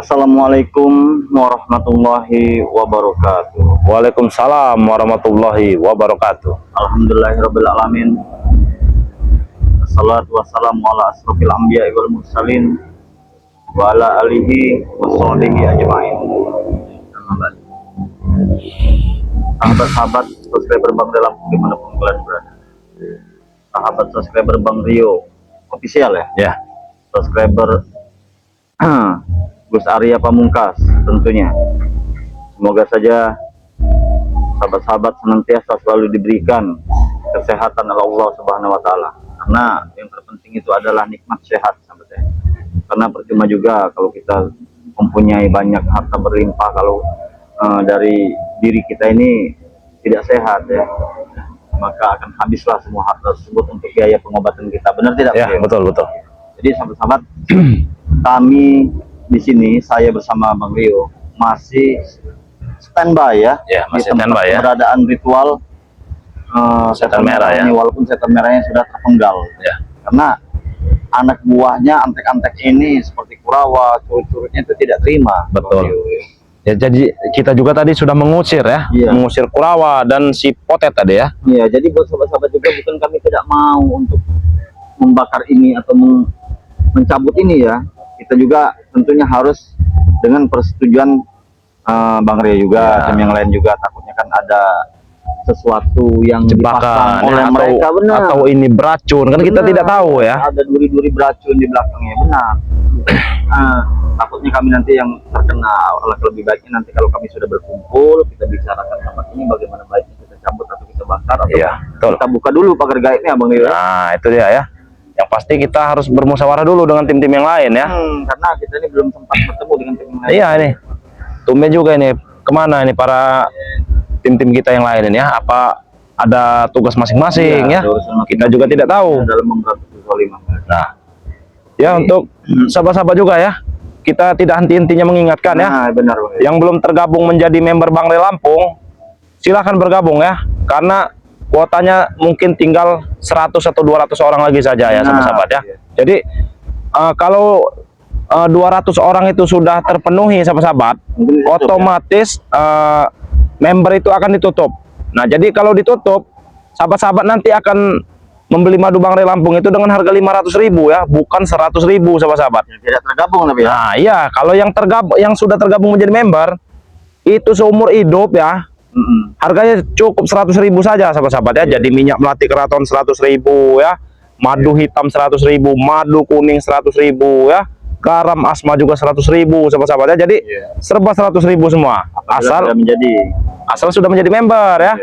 Assalamualaikum warahmatullahi wabarakatuh. Waalaikumsalam warahmatullahi wabarakatuh. Alhamdulillahirabbil alamin. Wassalatu wassalamu ala asrofil anbiya'i wal mursalin wa ala alihi wa sahbihi ajma'in. Sahabat-sahabat subscriber Bang Dalam dimanapun kalian berada. Sahabat subscriber Bang Rio official ya. Ya. Subscriber Gus Arya Pamungkas tentunya. Semoga saja sahabat-sahabat senantiasa selalu diberikan kesehatan oleh Allah Subhanahu wa taala. Karena yang terpenting itu adalah nikmat sehat, sahabat ya. Karena percuma juga kalau kita mempunyai banyak harta berlimpah kalau dari diri kita ini tidak sehat ya. Maka akan habislah semua harta tersebut untuk biaya pengobatan kita. Benar tidak? Ya, betul. Jadi sahabat-sahabat, kami di sini, saya bersama Bang Rio masih standby ya, masih di tempat standby ya. keberadaan ritual Setan merah ya. ini, walaupun setan merahnya sudah terpenggal Ya. karena anak buahnya antek-antek ini seperti Kurawa, curut-curutnya itu tidak terima. Betul. Bang Rio. Ya, jadi kita juga tadi sudah mengusir ya, Iya. mengusir Kurawa dan si Potet tadi ya. Iya, jadi buat sahabat-sahabat juga, bukan kami tidak mau untuk membakar ini atau mencabut ini ya. Kita juga tentunya harus dengan persetujuan Bang Ria juga, tim yang lain juga. Takutnya kan ada sesuatu yang dipasang Jebakan oleh atau, mereka, benar. atau ini beracun, kan kita Benar. tidak tahu ya. Ada duri-duri beracun di belakangnya, benar. Takutnya kami nanti yang terkena. Lebih baiknya nanti kalau kami sudah berkumpul, kita bicarakan tempat ini bagaimana baiknya kita cabut atau kita bakar atau Betul. kita buka dulu pagar gaibnya, Bang Ria. Nah, itu dia ya. Yang pasti kita harus bermusyawarah dulu dengan tim-tim yang lain ya. Karena kita ini belum sempat bertemu dengan tim yang lain. Iya ini, tumben juga ini. Kemana ini para tim-tim kita yang lain ini ya? Apa ada tugas masing-masing ya? Kita juga tidak tahu. Dalam memberantas kezaliman. Nah, ya untuk sahabat-sahabat juga ya, kita tidak henti-hentinya mengingatkan ya. Nah, benar, Bang. Yang belum tergabung menjadi member Bang Ria Lampung, silahkan bergabung ya. Karena kuotanya mungkin tinggal 100 atau 200 orang lagi saja ya, sahabat-sahabat ya. Iya. Jadi kalau 200 orang itu sudah terpenuhi, sahabat-sahabat, otomatis member itu akan ditutup. Nah, jadi kalau ditutup, sahabat-sahabat nanti akan membeli madu Bang Ria Lampung itu dengan harga 500.000 ya, bukan 100.000, sahabat-sahabat. Tidak tergabung tapi ya. Nah, iya, kalau yang tergabung, yang sudah tergabung menjadi member itu seumur hidup ya. Harganya cukup 100.000 saja, sahabat-sahabat ya. Jadi minyak melati keraton 100.000 ya, madu hitam 100.000, madu kuning 100.000 ya, garam asma juga 100.000, sahabat-sahabat ya. Jadi serba 100.000 semua. Asal sudah menjadi member ya.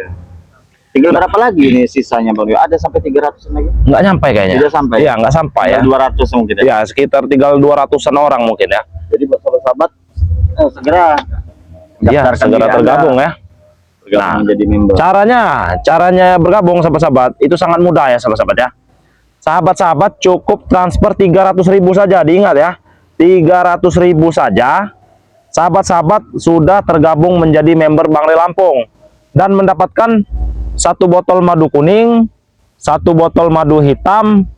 Tinggal berapa lagi nih sisanya, Bang? Ada sampai 300 lagi? Nggak sampai kayaknya. Tidak sampai. Iya, nggak sampai ya. 200 mungkin ya. Ya, sekitar tinggal 200-an orang mungkin ya. Jadi buat sahabat-sahabat segera Iya, daftarkan segera diri tergabung Anda. ya. Nah, menjadi member. Caranya bergabung, sahabat-sahabat, itu sangat mudah ya, sahabat-sahabat ya. Sahabat-sahabat cukup transfer 300.000 saja, diingat ya, 300.000 saja. Sahabat-sahabat sudah tergabung menjadi member Bang Ria Lampung dan mendapatkan 1 botol madu kuning, 1 botol madu hitam,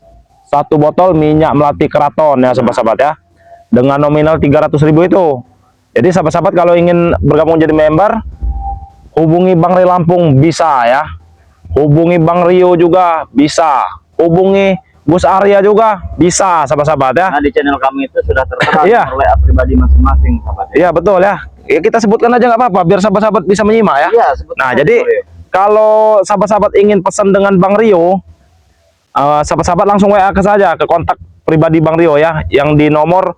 1 botol minyak melati keraton ya, sahabat-sahabat ya, dengan nominal 300.000 itu. Jadi sahabat-sahabat kalau ingin bergabung jadi member, hubungi Bang Ria Lampung bisa ya, hubungi Bang Rio juga bisa, hubungi Gus Arya juga bisa, sahabat-sahabat ya. Nah, di channel kami itu sudah tertera Iya. oleh pribadi masing-masing, sahabat ya. Iya, betul ya. Ya, kita sebutkan aja nggak apa-apa biar sahabat-sahabat bisa menyimak ya. Iya, sebutkan Nah, aja, jadi Bang Rio. kalau sahabat-sahabat ingin pesan dengan Bang Rio, sahabat-sahabat langsung WA ke saja ke kontak pribadi Bang Rio ya, yang di nomor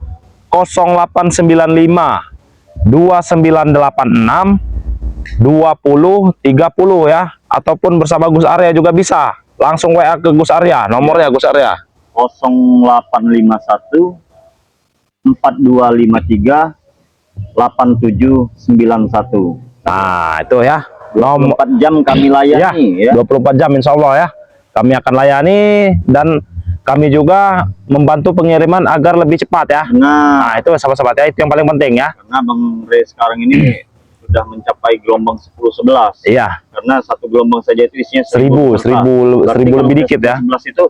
0895 2986 2030 ya, ataupun bersama Gus Arya juga bisa. Langsung WA ke Gus Arya, nomornya Gus Arya 0851 4253 8791. Nah, itu ya. 24 jam kami layani ya. 24 jam insya Allah ya. Kami akan layani dan kami juga membantu pengiriman agar lebih cepat ya. Nah, Nah, itu sahabat-sahabat ya, itu yang paling penting ya. karena Bang Ray sekarang ini sudah mencapai gelombang 10-11. Iya. Karena satu gelombang saja itu isinya 1000 Berarti kalau lebih dikit ya. 11 itu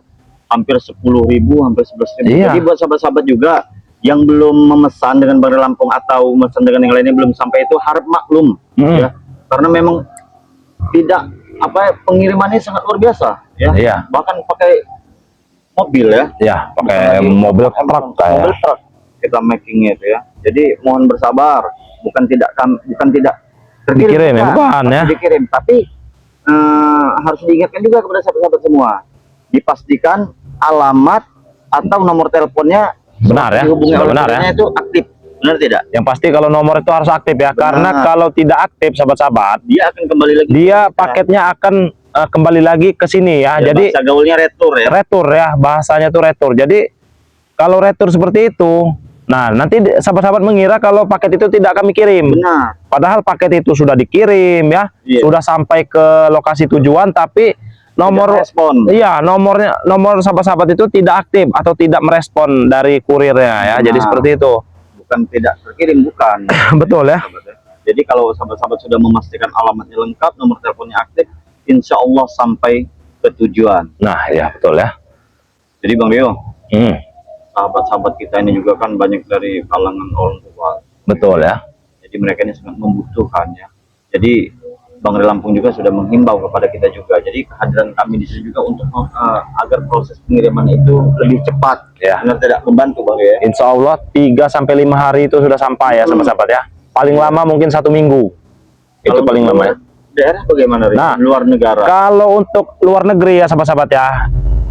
hampir 10.000, hampir 11.000. Iya. Jadi buat sahabat-sahabat juga yang belum memesan dengan Bang Lampung atau memesan dengan yang lainnya belum sampai itu harap maklum ya, karena memang tidak pengirimannya sangat luar biasa ya. Iya. Bahkan pakai mobil ya. Ya, pakai mobil truk kayak. Mobil truk kita makingnya itu ya. Jadi mohon bersabar, bukan tidak Dikirim ya, bukan ya. dikirim, tapi harus diingatkan juga kepada sahabat-sahabat semua, dipastikan alamat atau nomor teleponnya Benar ya, dihubungi sudah oleh benar ya. kliennya itu aktif, benar tidak? Yang pasti kalau nomor itu harus aktif ya, karena kalau tidak aktif sahabat-sahabat, Dia akan kembali lagi. paketnya akan kembali lagi ke sini ya. Ya, Jadi bahasa gaulnya retur ya. retur ya, bahasanya tuh retur. Jadi kalau retur seperti itu, nah nanti sahabat-sahabat mengira kalau paket itu tidak kami kirim. Benar. Padahal paket itu sudah dikirim ya, Iya. sudah sampai ke lokasi tujuan, tapi nomor Tidak respon. iya nomor sahabat-sahabat itu tidak aktif atau tidak merespon dari kurirnya ya. Jadi Nah. seperti itu. Bukan tidak terkirim, bukan. Betul ya. Jadi kalau sahabat-sahabat sudah memastikan alamatnya lengkap, nomor teleponnya aktif, insya Allah sampai ke tujuan. Nah ya betul ya. Jadi Bang Rio, Hmm, sahabat-sahabat kita ini juga kan banyak dari kalangan orang tua. betul ya. Jadi mereka ini sangat membutuhkan ya. Jadi Bang Rio Lampung juga sudah menghimbau kepada kita juga. Jadi kehadiran kami di sini juga untuk agar proses pengiriman itu lebih cepat. Ya. Benar tidak, membantu Bang Rio ya. Insya Allah 3-5 hari itu sudah sampai ya sahabat-sahabat ya. Paling lama mungkin 1 minggu. Itu Kalau paling lama ya. Daerah bagaimana Rio? Nah, Luar negara. Kalau untuk luar negeri ya sahabat-sahabat ya,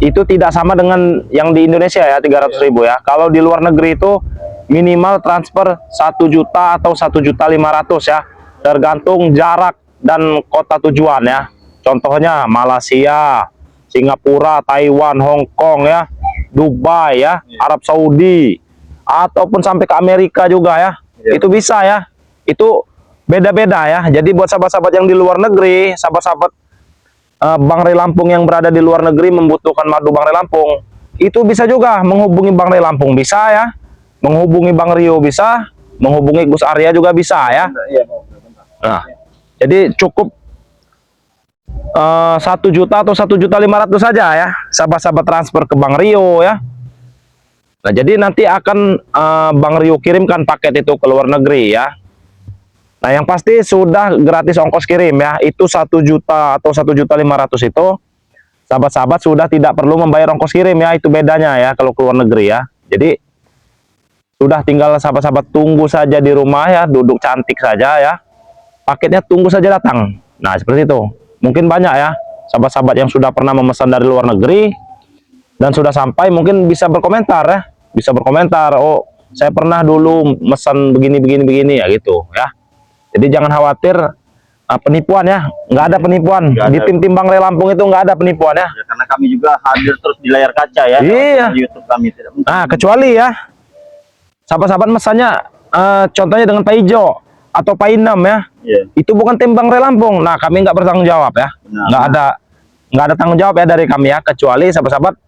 itu tidak sama dengan yang di Indonesia ya, 300.000 ya. Kalau di luar negeri itu minimal transfer 1 juta atau 1.500.000 ya, tergantung jarak dan kota tujuan ya. Contohnya Malaysia, Singapura, Taiwan, Hong Kong ya, Dubai ya, Arab Saudi, ataupun sampai ke Amerika juga ya. Iya. Itu bisa ya. Itu beda-beda ya. Jadi buat sahabat-sahabat yang di luar negeri, sahabat-sahabat Bang Ray Lampung yang berada di luar negeri membutuhkan madu Bang Ray Lampung, itu bisa juga menghubungi Bang Ray Lampung, bisa ya, menghubungi Bang Rio bisa, menghubungi Gus Arya juga bisa ya. Iya. Nah, jadi cukup 1 juta atau 1.500.000 saja ya, sahabat-sahabat transfer ke Bang Rio ya. Nah, jadi nanti akan Bang Rio kirimkan paket itu ke luar negeri ya. Nah, yang pasti sudah gratis ongkos kirim ya. Itu 1 juta atau 1.500.000 itu sahabat-sahabat sudah tidak perlu membayar ongkos kirim ya. Itu bedanya ya kalau ke luar negeri ya. Jadi sudah tinggal sahabat-sahabat tunggu saja di rumah ya, duduk cantik saja ya. Paketnya tunggu saja datang. Nah, seperti itu. Mungkin banyak ya sahabat-sahabat yang sudah pernah memesan dari luar negeri dan sudah sampai, mungkin bisa berkomentar ya. Bisa berkomentar, oh saya pernah dulu mesan begini ya gitu ya. Jadi jangan khawatir penipuan ya, nggak ada penipuan. Nggak ada. Di tim Bang Ray Lampung itu nggak ada penipuan ya. Ya, karena kami juga hadir terus di layar kaca ya. Iya. Di YouTube kami tidak mungkin. Nah, kecuali ya sahabat-sahabat mesannya contohnya dengan Pak Ijo atau Pak Inam ya, Iya. itu bukan tim Bang Ray Lampung. Nah, kami nggak bertanggung jawab ya. Benar. Nggak ada tanggung jawab ya dari kami ya, kecuali sahabat-sahabat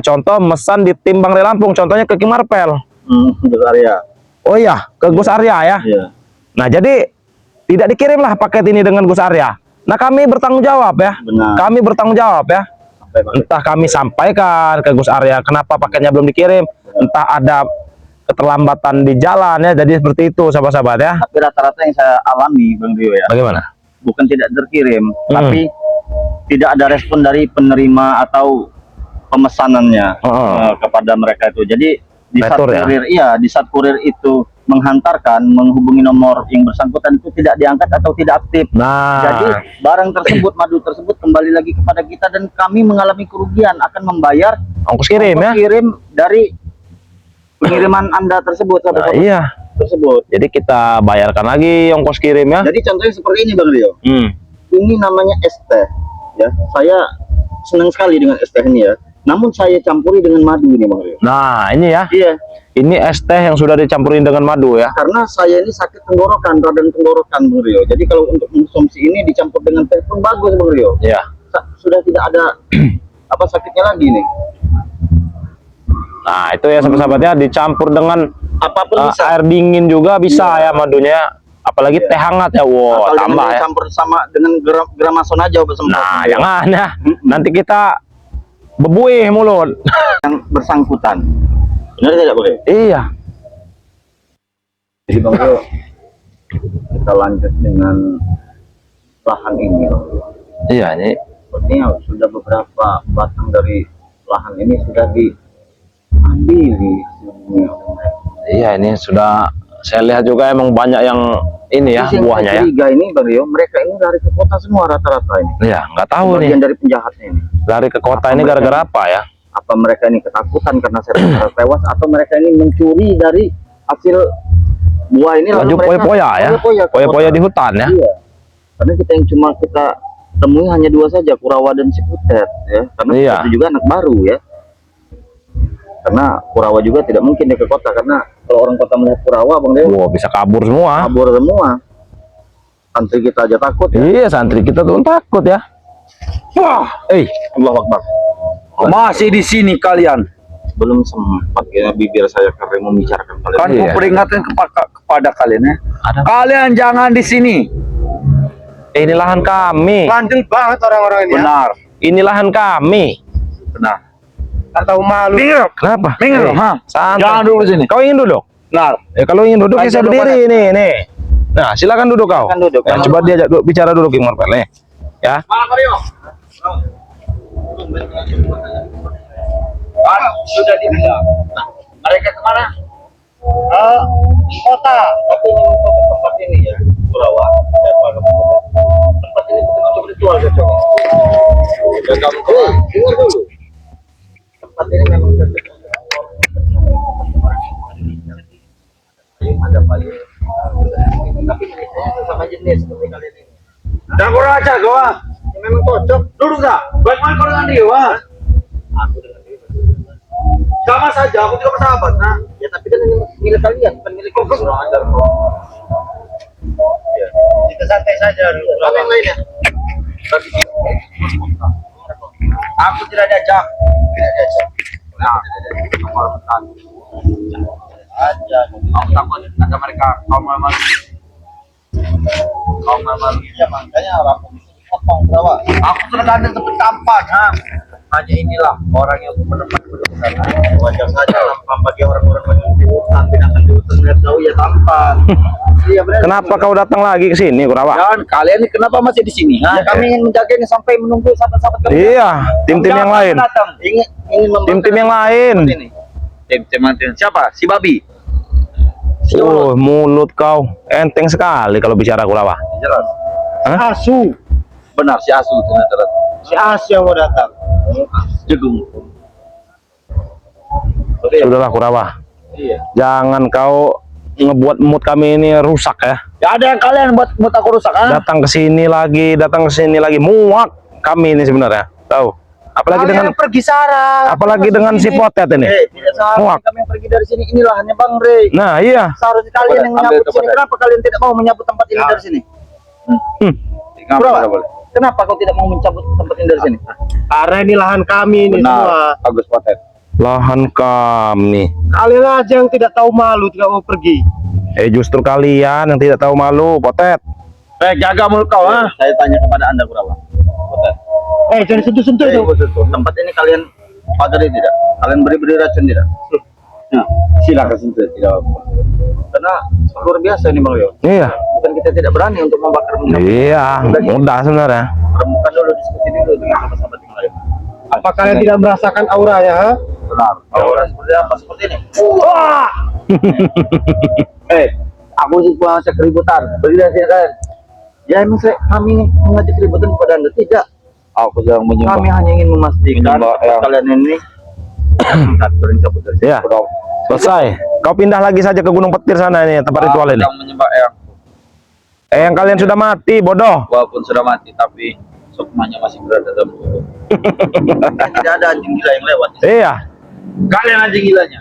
contoh mesan di tim Bang Ray Lampung, contohnya ke King Marpel. Gus Arya. Oh iya, ke Gus Arya ya. Iya. Nah, jadi tidak dikirimlah paket ini dengan Gus Arya. Nah, kami bertanggung jawab ya. Benar. Kami bertanggung jawab ya. Sampai Bang. Entah kami sampaikan ke Gus Arya kenapa paketnya belum dikirim, entah ada keterlambatan di jalan ya. Jadi seperti itu sahabat-sahabat ya. Tapi rata-rata yang saya alami Bang Rio ya, Bagaimana? bukan tidak terkirim, tapi tidak ada respon dari penerima atau pemesanannya kepada mereka itu. Jadi di saat Retur ya? kurir, iya, di saat kurir itu menghantarkan, menghubungi nomor yang bersangkutan itu tidak diangkat atau tidak aktif. Nah, Jadi barang tersebut, madu tersebut kembali lagi kepada kita dan kami mengalami kerugian akan membayar ongkos kirim ya. kirim dari pengiriman Anda tersebut, Nah, sahabat iya. tersebut. Jadi kita bayarkan lagi ongkos kirim ya. Jadi contohnya seperti ini Bang Rio. Ini namanya es teh ya. Saya senang sekali dengan es teh ini ya. Namun saya campuri dengan madu ini Bang Rio. Nah, ini ya. Iya, Ini es teh yang sudah dicampurin dengan madu ya. karena saya ini sakit tenggorokan, radang tenggorokan Bang Rio. Jadi kalau untuk konsumsi ini dicampur dengan teh pun bagus Bang Rio. Iya. Sudah tidak ada sakitnya lagi nih. Nah, itu ya sahabat-sahabatnya, dicampur dengan Apapun bisa. air dingin juga bisa ya madunya. Apalagi Iya. teh hangat ya. Wow, Atau tambah dengan ya. campur sama dengan gramason aja bersama. Nah, jangan ya. Nanti kita bebuih mulut. Yang bersangkutan. Benar tidak boleh? Iya. Jadi Bang Rio, kita lanjut dengan lahan ini Bang Rio. Iya, ini Sepertinya sudah beberapa batang dari lahan ini sudah diambil semuanya oleh mereka. iya ini sudah saya lihat juga emang banyak yang ini ya Terus yang buahnya saya ya. curiga ini Bang Rio, mereka ini lari ke kota semua rata-rata ini. Iya, nggak tahu nih. Bagian dari penjahatnya ini. Lari ke kota Apa ini mereka gara-gara ini- apa ya? Apa mereka ini ketakutan karena saya tewas atau mereka ini mencuri dari hasil buah ini Lanjut mereka poya-poya ya. poya-poya ke Poya-poya kota. di hutan ya. Iya. Karena kita yang cuma kita temui hanya dua saja, Kurawa dan Ciputet ya. Karena Iya. itu juga anak baru ya. Karena Kurawa juga tidak mungkin dia ke kota karena kalau orang kota melihat Kurawa Bang Dewa Wah, bisa kabur semua. kabur semua. Santri kita aja takut ya. Iya, santri kita tuh takut ya. Wah, Allahu Akbar. masih di sini kalian. Belum sempat ya bibir saya karena membicarakan kalian. Kan Iya. ku peringatkan kepada kalian ya. Ada. Kalian jangan di sini. Ini lahan kami. Bandel banget orang-orang ini. Benar, Ini lahan kami. benar. Atau malu. Minggir, Kenapa? minggir, Eh, ha. santai. Jangan duduk di sini. Kau ingin duduk? Benar. Kalau ingin duduk ya Lanjut saya dulu, berdiri nih. Nah, silakan duduk kau. Silakan duduk. Ya, coba diajak bicara dulu King Marvel nih. Ya. Kan sudah dibilang. Nah, mereka kemana? Kota. Tapi ini untuk tempat ini ya, Kurawa. Siapa tempat ini bukan untuk ritual cocok. Dan kamu dengar dulu. Tempat ini memang cocok. Ada payung. Tapi miliknya sesama jenis seperti kalian ini. Dan kurang ajar kau ah. Ini memang cocok. Duduk dah. Bagaimana kau dengan dia ah? Aku dengan dia. Sama saja, aku juga bersahabat. Nah, Ya tapi kan ini milik kalian, bukan milik kau. Kurang ajar kau. Ya. Kita santai saja dulu. Apa yang lainnya? aku tidak diajak. Tidak diajak. Nah, nomor bertahan. Aja. Aku takut kata mereka kaum malu. Kaum malu. Ya makanya orang potong Kurawa. Aku sudah ganteng seperti tampan, ha. Hanya inilah orang yang menempat duduk di sana. Wajar saja tampan bagi orang-orang yang di hutan, binatang di hutan melihat kau ya tampan. Iya benar. Kenapa kau datang lagi ke sini, Kurawa? Dan kalian ini kenapa masih di sini? Ya, Ha? kami ingin menjaga ini sampai menunggu sahabat-sahabat kami. Iya, tim-tim yang Jangan lain. datang. Ingin membantu Tim-tim yang lain. ini. Tim siapa? Si babi. Oh, mulut kau enteng sekali kalau bicara Kurawa. Jelas. Asu. Benar si Asu itu jelas. Si Asu yang mau datang. Jagung. Sudahlah Kurawa. Iya. Jangan kau ngebuat mood kami ini rusak ya. Ya ada yang kalian buat aku rusak, ha? Datang ke sini lagi, muak kami ini sebenarnya. Tahu? Apalagi dengan pergi sarang. apalagi dengan si Potet ini. Tidak salah Muak. kami yang pergi dari sini. Inilah hanya Bang Rey. Nah, iya. Seharusnya kalian yang Ambil menyambut itu, sini. Potet. Kenapa kalian tidak mau menyambut tempat ini dari sini? Kenapa Bro, tidak boleh? kenapa kau tidak mau mencabut tempat ini dari sini? Karena ini lahan kami ini semua. Bagus Potet. Lahan kami. Kalian aja yang tidak tahu malu, tidak mau pergi. Justru kalian yang tidak tahu malu, Potet. Jaga mulut kau, ha? Saya tanya kepada Anda, Kurawa. Potet. Jangan sentuh-sentuh itu. Tempat ini kalian pagari tidak? Kalian beri racun tidak? Nah, silakan sentuh, tidak apa. Karena luar biasa ini Bang Leo. Iya. Bukan kita tidak berani untuk membakar minyak. Iya, mudah sebenarnya. Remukan dulu, diskusi dulu dengan sahabat-sahabat yang lain. Apa kalian tidak merasakan auranya, ha? Benar. Aura seperti apa? Seperti ini. Wah! Aku sih puasa keributan. Beri dari sini kalian. Ya emang kami mengajak keributan kepada Anda. Tidak. Aku sedang menyembah. Kami hanya ingin memastikan Menyembah, ya. kalian ini bercabut dari sini. Iya. Selesai. Kau pindah lagi saja ke Gunung Petir sana ini tempat ritual ini. Sedang menyembah Eyang. Yang kalian sudah mati, bodoh. Walaupun sudah mati, tapi sukmanya masih berada dalam tubuh. Tidak ada anjing gila yang lewat. Iya. Kalian anjing gilanya.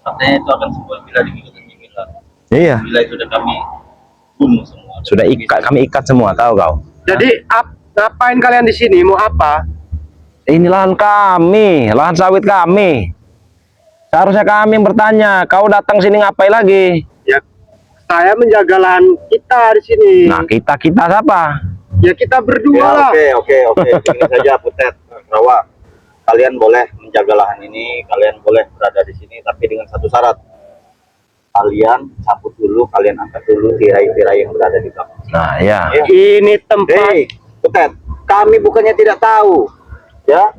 Katanya itu akan sebuah bila digigit anjing gila. Iya. Bila itu sudah kami bunuh semua. Sudah kami ikat semua, tahu kau. Jadi ngapain kalian di sini? Mau apa? Ini lahan kami, lahan sawit kami. Seharusnya kami yang bertanya, kau datang sini ngapain lagi? Ya, saya menjaga lahan kita di sini. Nah, kita siapa? Ya kita berdua lah. Oke. Ini saja Putet, Rawa. Kalian boleh menjaga lahan ini, kalian boleh berada di sini, tapi dengan satu syarat. Kalian cabut dulu, kalian angkat dulu tirai-tirai yang berada di belakang. Nah, ya. Ini tempat. Hei, Butet, kami bukannya tidak tahu, ya.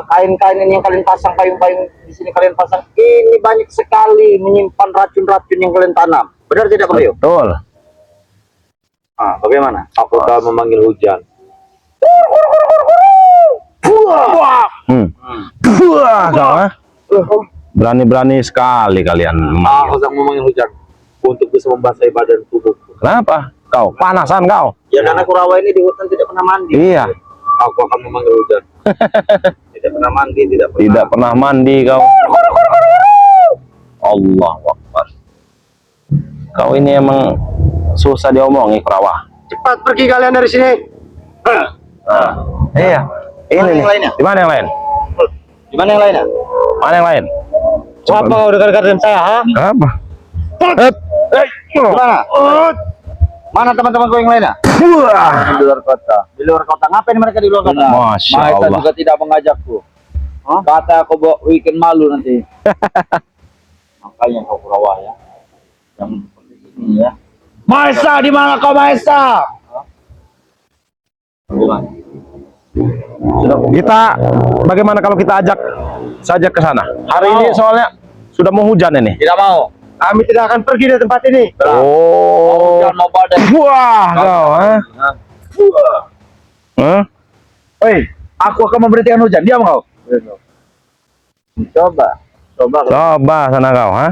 Kain-kain ini yang kalian pasang, payung-payung di sini kalian pasang, ini banyak sekali menyimpan racun-racun yang kalian tanam. Benar tidak, Bang Rio? Betul. Bagaimana? Apakah memanggil hujan? Wah, kau berani-berani sekali kalian. Aku sedang memanggil hujan untuk bisa membasahi badan tubuhku. Kenapa? Kau panasan kau? Ya karena Kurawa ini di hutan tidak pernah mandi. Iya. Aku akan memanggil hujan. Tidak pernah mandi, tidak Pernah mandi kau. Allah Akbar. Kau ini emang susah diomongi, Kurawa. Cepat pergi kalian dari sini. Iya. Ini Mana yang nih. lainnya? Di mana yang lain? Di mana yang lainnya? Mana yang lain? Apa kau dekat-dekat dengan saya, ha? Apa? Di mana? Mana teman-temanku yang lainnya? Wah. Di luar kota. Di luar kota. Ngapain mereka di luar kota? Masya Maesa Allah. juga tidak mengajakku. Kata aku bawa weekend malu nanti. Makanya kau Kurawa ya. Yang seperti ini ya. Maesa, di mana kau Maesa? Kita bagaimana kalau kita ajak saja ke sana? Hari ini soalnya sudah mau hujan ini. Tidak mau. Kami tidak akan pergi dari tempat ini. Oh. Hujan mau badai. Wah, kau, ha? Hah? Hei, aku akan memberhentikan hujan. Diam kau. Coba. Coba sana kau, ha?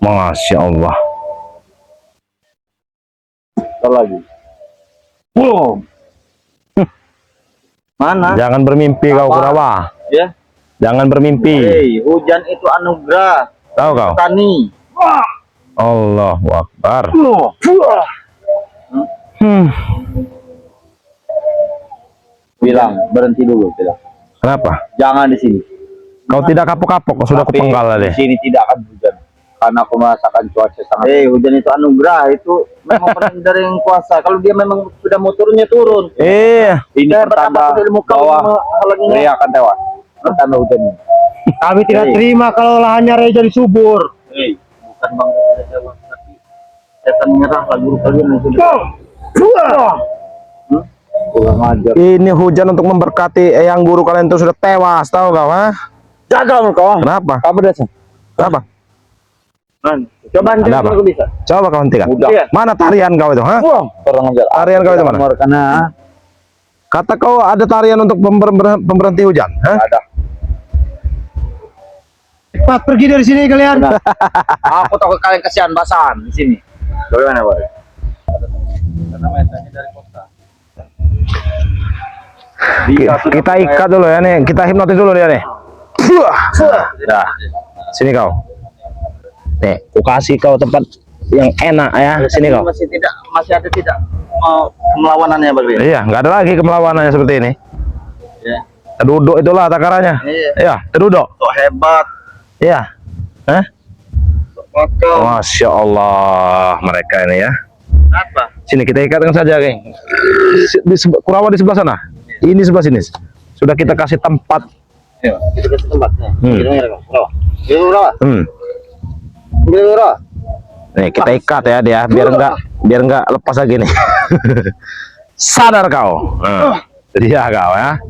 Masya Allah. Apa lagi? Mana? Jangan bermimpi kau, Kurawa. Ya. Jangan bermimpi. Hei, hujan itu anugerah Tahu kau? petani. Allahu Akbar. Bilang berhenti dulu, bilang. Kenapa? Jangan di sini. Kau tidak kapok-kapok, kau sudah Tapi kupenggal di tadi. sini tidak akan hujan. Karena aku merasakan cuaca sangat. Hujan itu anugerah, itu memang perintah dari yang kuasa. Kalau dia memang sudah mau turun, ya turun. Iya. Ini Saya pertanda bertambah ilmu kau bahwa menghalanginya. Ria akan tewas. Pertanda hujan ini. Kami tidak terima kalau lahannya Ray jadi subur. Bukan bang sudah jawab, tapi setan menyerah lah guru kalian yang sudah. Kurang ajar. Ini hujan untuk memberkati yang guru kalian itu sudah tewas, tahu kau, ha? Jaga kau. Kenapa? Kamu dasar. Kenapa? Coba Ada apa? aku bisa. Coba kau hentikan. Udah. Mana tarian kau itu, ha? Kurang ajar. Tarian kau itu mana? Karena Kata kau ada tarian untuk pemberhenti hujan, ha? ada. Cepat pergi dari sini kalian. Aku takut kalian kasihan basahan di sini. Bagaimana, Pak? Karena metanya dari kota. Kita ikat dulu ya nih, kita hipnotis dulu dia nih. Dah, sini kau. Nih, aku kasih kau tempat yang enak ya. Sini kau. Masih ada tidak kemelawanannya, Bang Ria? Iya, nggak ada lagi kemelawanannya seperti ini. Ya. Terduduk itulah takarannya. Iya. Iya, terduduk. Kok hebat. Iya. Hah? Kokoh. Masya Allah mereka ini ya. Apa? Sini kita ikatkan saja, geng. Kurawa di sebelah sana. Ini sebelah sini. Sudah kita kasih tempat. Iya, kita kasih tempatnya. Hmm. Kita ngira, Kurawa. Kita Kurawa. Kita Kurawa. Nih kita ikat ya dia, biar enggak lepas lagi nih. Sadar kau. Dia kau ya.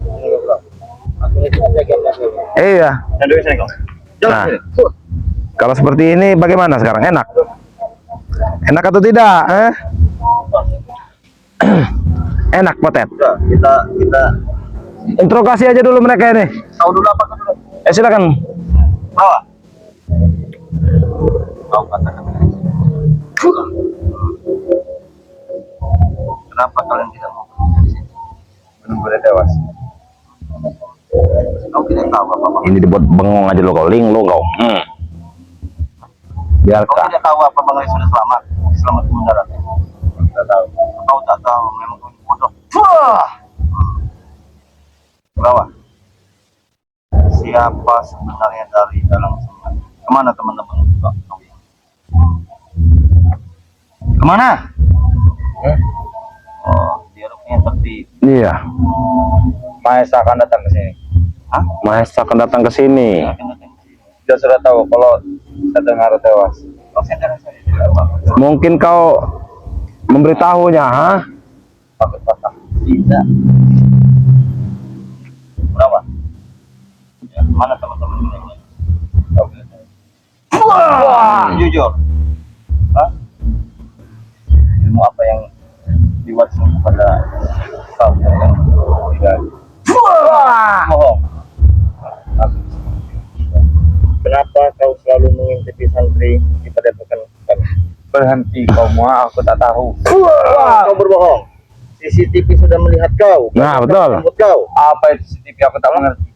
Iya. Dan dulu sini kau. Nah, kalau seperti ini bagaimana sekarang? Enak? Enak atau tidak? Enak, Potet. Kita Interogasi aja dulu mereka ini. tahu dulu apa kan dulu. Silakan. Bawa. Tahu katakan. Kenapa kalian tidak mau kerja di sini? Benar-benar tewas. Kau tidak tahu apa-apa. Ini dibuat bengong aja lo kau, linglung kau. Kau Biarkan. tidak tahu apa Bang Rai sudah selamat ke mendarat. Tidak tahu. Kau tak tahu, memang kau bodoh. Berapa? Siapa sebenarnya dari dalam semua? Kemana teman-teman? Kemana? Oh, dia rupanya tertib. Iya. Maesa akan datang ke sini. Mahesa akan datang ke sini. Dia sudah tahu kalau Sedengara tewas. Mungkin kau memberitahunya, ha? Takut patah. Tidak. Berapa? Ya, mana teman-teman ini? Wah, jujur. Hah? Ilmu apa yang diwariskan kepada kau yang tidak? Bohong. Kenapa kau selalu mengintipi santri di padepokan kami? Berhenti kau mau, aku tak tahu. Kau berbohong. CCTV sudah melihat kau. Nah, betul. Kau. Apa itu CCTV? Aku tak mengerti.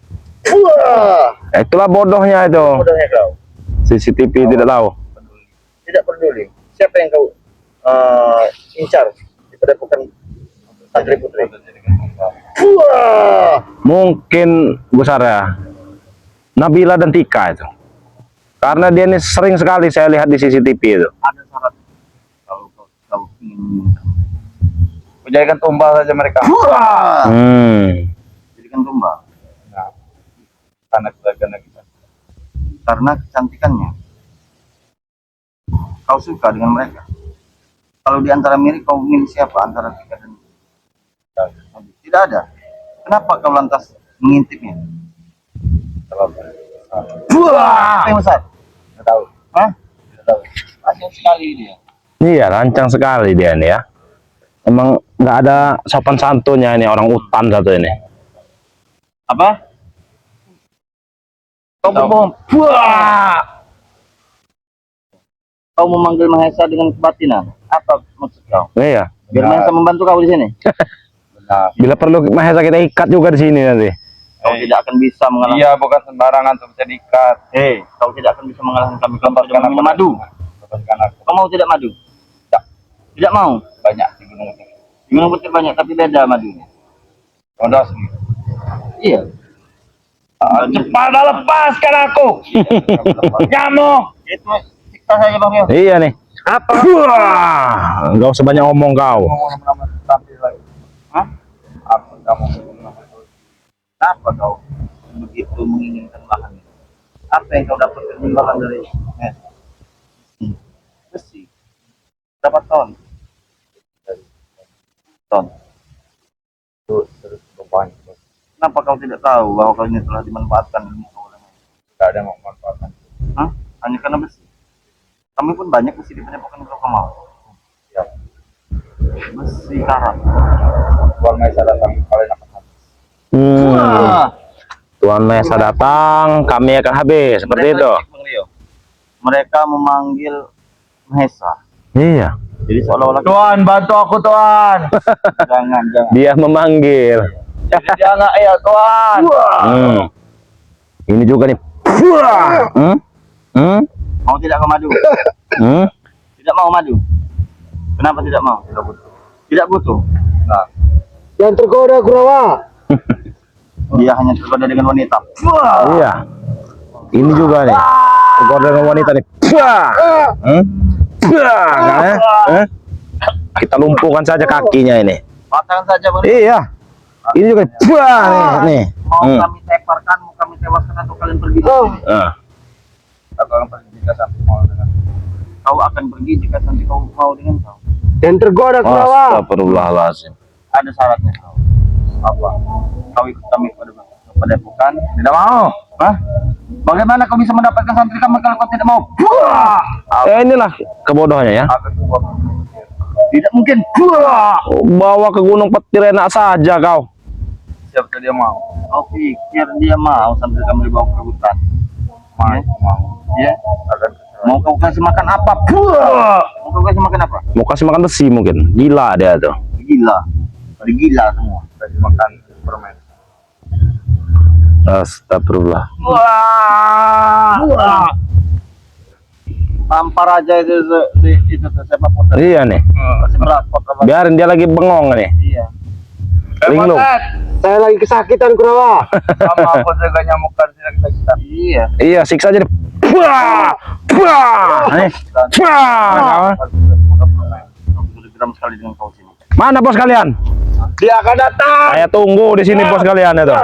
Itulah bodohnya itu. Bodohnya kau. CCTV tidak tahu. Tidak peduli. Siapa yang kau incar di padepokan santri putri? Mungkin besar ya, Nabila dan Tika itu. Karena dia ini sering sekali saya lihat di CCTV itu. Ada syarat kalau kau ingin jadikan tumbal saja mereka. Jadikan tumbal. Nah, karena kita. Karena kecantikannya. Kau suka dengan mereka. Kalau di antara mirip kau milih siapa antara Tika dan tidak ada. Kenapa kau lantas mengintipnya? Apa yang besar? Tidak tahu. Hah? Tidak tahu. Asing sekali dia. Iya, lancang sekali dia ini ya. Emang nggak ada sopan santunnya ini orang utan satu ini. Apa? Kau berbohong. Kau memanggil Mahesa dengan kebatinan. Apa maksud kau? Iya. Biar Mahesa membantu kau di sini. Benar. Bila perlu Mahesa kita ikat juga di sini nanti. Kau tidak akan bisa mengalahkan. Iya, bukan sembarangan untuk bisa diikat. Kau tidak akan bisa mengalahkan kami. Kau tidak minum madu. Kau mau tidak madu? Tidak. Tidak mau. Banyak di Gunung Putih. Di Gunung Putih banyak, tapi beda madunya. Kodos. Iya. Cepat lepaskan aku. Nyamuk. Itu siksa saja Bang Yo. Iya nih. Apa? Nggak usah banyak ngomong kau. Hah? Aku kamu. Kenapa kau begitu menginginkan bahan? Apa yang kau dapatkan bahan dari besi? Berapa ton? Ton. Terus banyak. Kenapa kau tidak tahu bahwa kau ini telah dimanfaatkan ilmu kau? Tidak ada yang memanfaatkan. Hah? Hanya karena besi. Kami pun banyak besi di padepokan kalau kau mau. Ya. Besi karat. Tuan Mahesa datang kalian akan habis. Tuan Mahesa datang, kami akan habis. Seperti itu. Mereka memanggil Mahesa. Iya. Jadi seolah-olah Tuan, bantu aku Tuan. jangan. Dia memanggil. Jadi dia nggak ya Tuan. Ini juga nih. Mau tidak kau madu? Tidak mau madu. Kenapa tidak mau? Tidak butuh. Tidak butuh. Nah. Yang tergoda Kurawa. Dia hanya tergoda dengan wanita. Iya. Ini juga nih. Tergoda dengan wanita nih. Kita lumpuhkan saja kakinya ini. Patahkan saja Bang. Iya. Ini juga nih. Mau kami teparkan, mau kami tewaskan atau kalian pergi dari sini? Aku akan pergi jika sampai mau dengan. Kau akan pergi jika sampai kau mau dengan kau. Yang tergoda Kurawa. Astagfirullahaladzim. Ada syaratnya kau. Apa? Kau ikut kami pada padepokan? Tidak mau. Hah? Bagaimana kau bisa mendapatkan santri kami kalau kau tidak mau? Inilah kebodohannya ya. Tidak mungkin. Bawa ke Gunung Petir enak saja kau. Siapa dia mau? Kau pikir dia mau sampai kami dibawa ke hutan? Mau. Ya? Mau kau kasih makan apa? Mau kau kasih makan apa? Mau kasih makan besi mungkin. Gila dia tuh. Gila. Gila semua. Kasih makan permen. Astagfirullah. Tampar aja itu sepak bola. Iya nih. Biarin dia lagi bengong nih. Iya. Linglung. Saya lagi kesakitan Kurawa. Sama aku juga nyamuk kan tidak kesakitan. Iya. Iya, siksa aja deh. Geram sekali dengan kau sini. Mana bos kalian? Dia akan datang. Saya tunggu di sini bos kalian itu.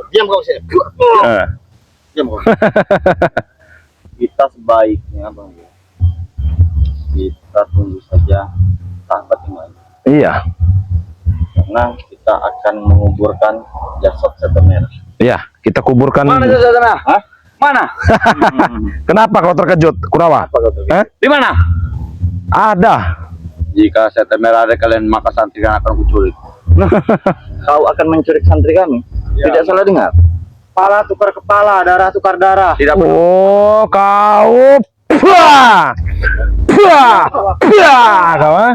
Diam kau sini. Diam kau. Kita sebaiknya bang ya, kita tunggu saja sahabat yang lain, Iya. karena kita akan menguburkan jasad setan merah. Iya, kita kuburkan. Mana jasad merah? Hah? Mana? Kenapa kau terkejut, Kurawa? Di mana? Ada. Jika setan merah ada kalian maka santri kan akan kuculik. Kau akan menculik santri kami? Tidak salah dengar. Kepala tukar kepala, darah tukar darah. Tidak perlu. Oh, kau. Puah. Puah. Puah. Kau, ah?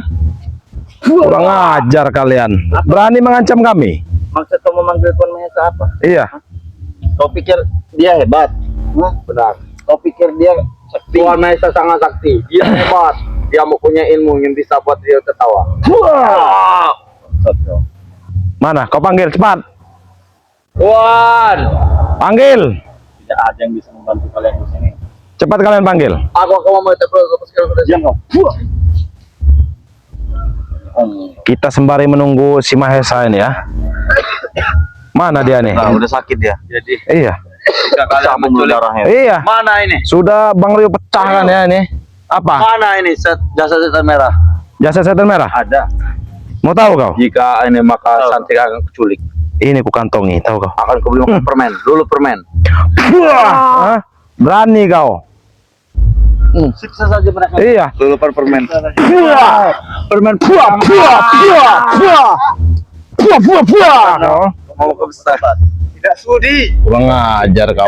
Kurang ajar kalian. Berani mengancam kami? Maksud kau memanggil Tuan Mahesa apa? Iya. Kau pikir dia hebat? Hah? Benar. Kau pikir dia sakti? Tuhan Mahesa sangat sakti. Dia hebat. Dia mempunyai ilmu yang bisa buat dia tertawa. Maksud kau. Mana? Kau panggil cepat. Tuhan, Panggil. Tidak ada yang bisa membantu kalian di sini. Cepat kalian panggil. aku akan meminta sekarang. Diam kau. Kita sembari menunggu si Mahesa ini ya. Mana dia nih? Nah, udah sakit ya. Jadi Iya. jika kalian menculik, darahnya. Iya. mana ini? Sudah Bang Rio pecahkan ya ini. Apa? Mana ini jasa setan merah? Jasa setan merah? Ada. Mau tahu kau? Jika ini maka santri akan kuculik. Ini ku kantongi, tahu kau? Akan kubeli makan permen. Dulu permen. Hah? Berani kau? Siksa saja mereka. Iya. Dulu permen. Permen puah puah puah puah puah puah puah. Kau Mau ke besar. Tidak sudi. kurang ajar kau.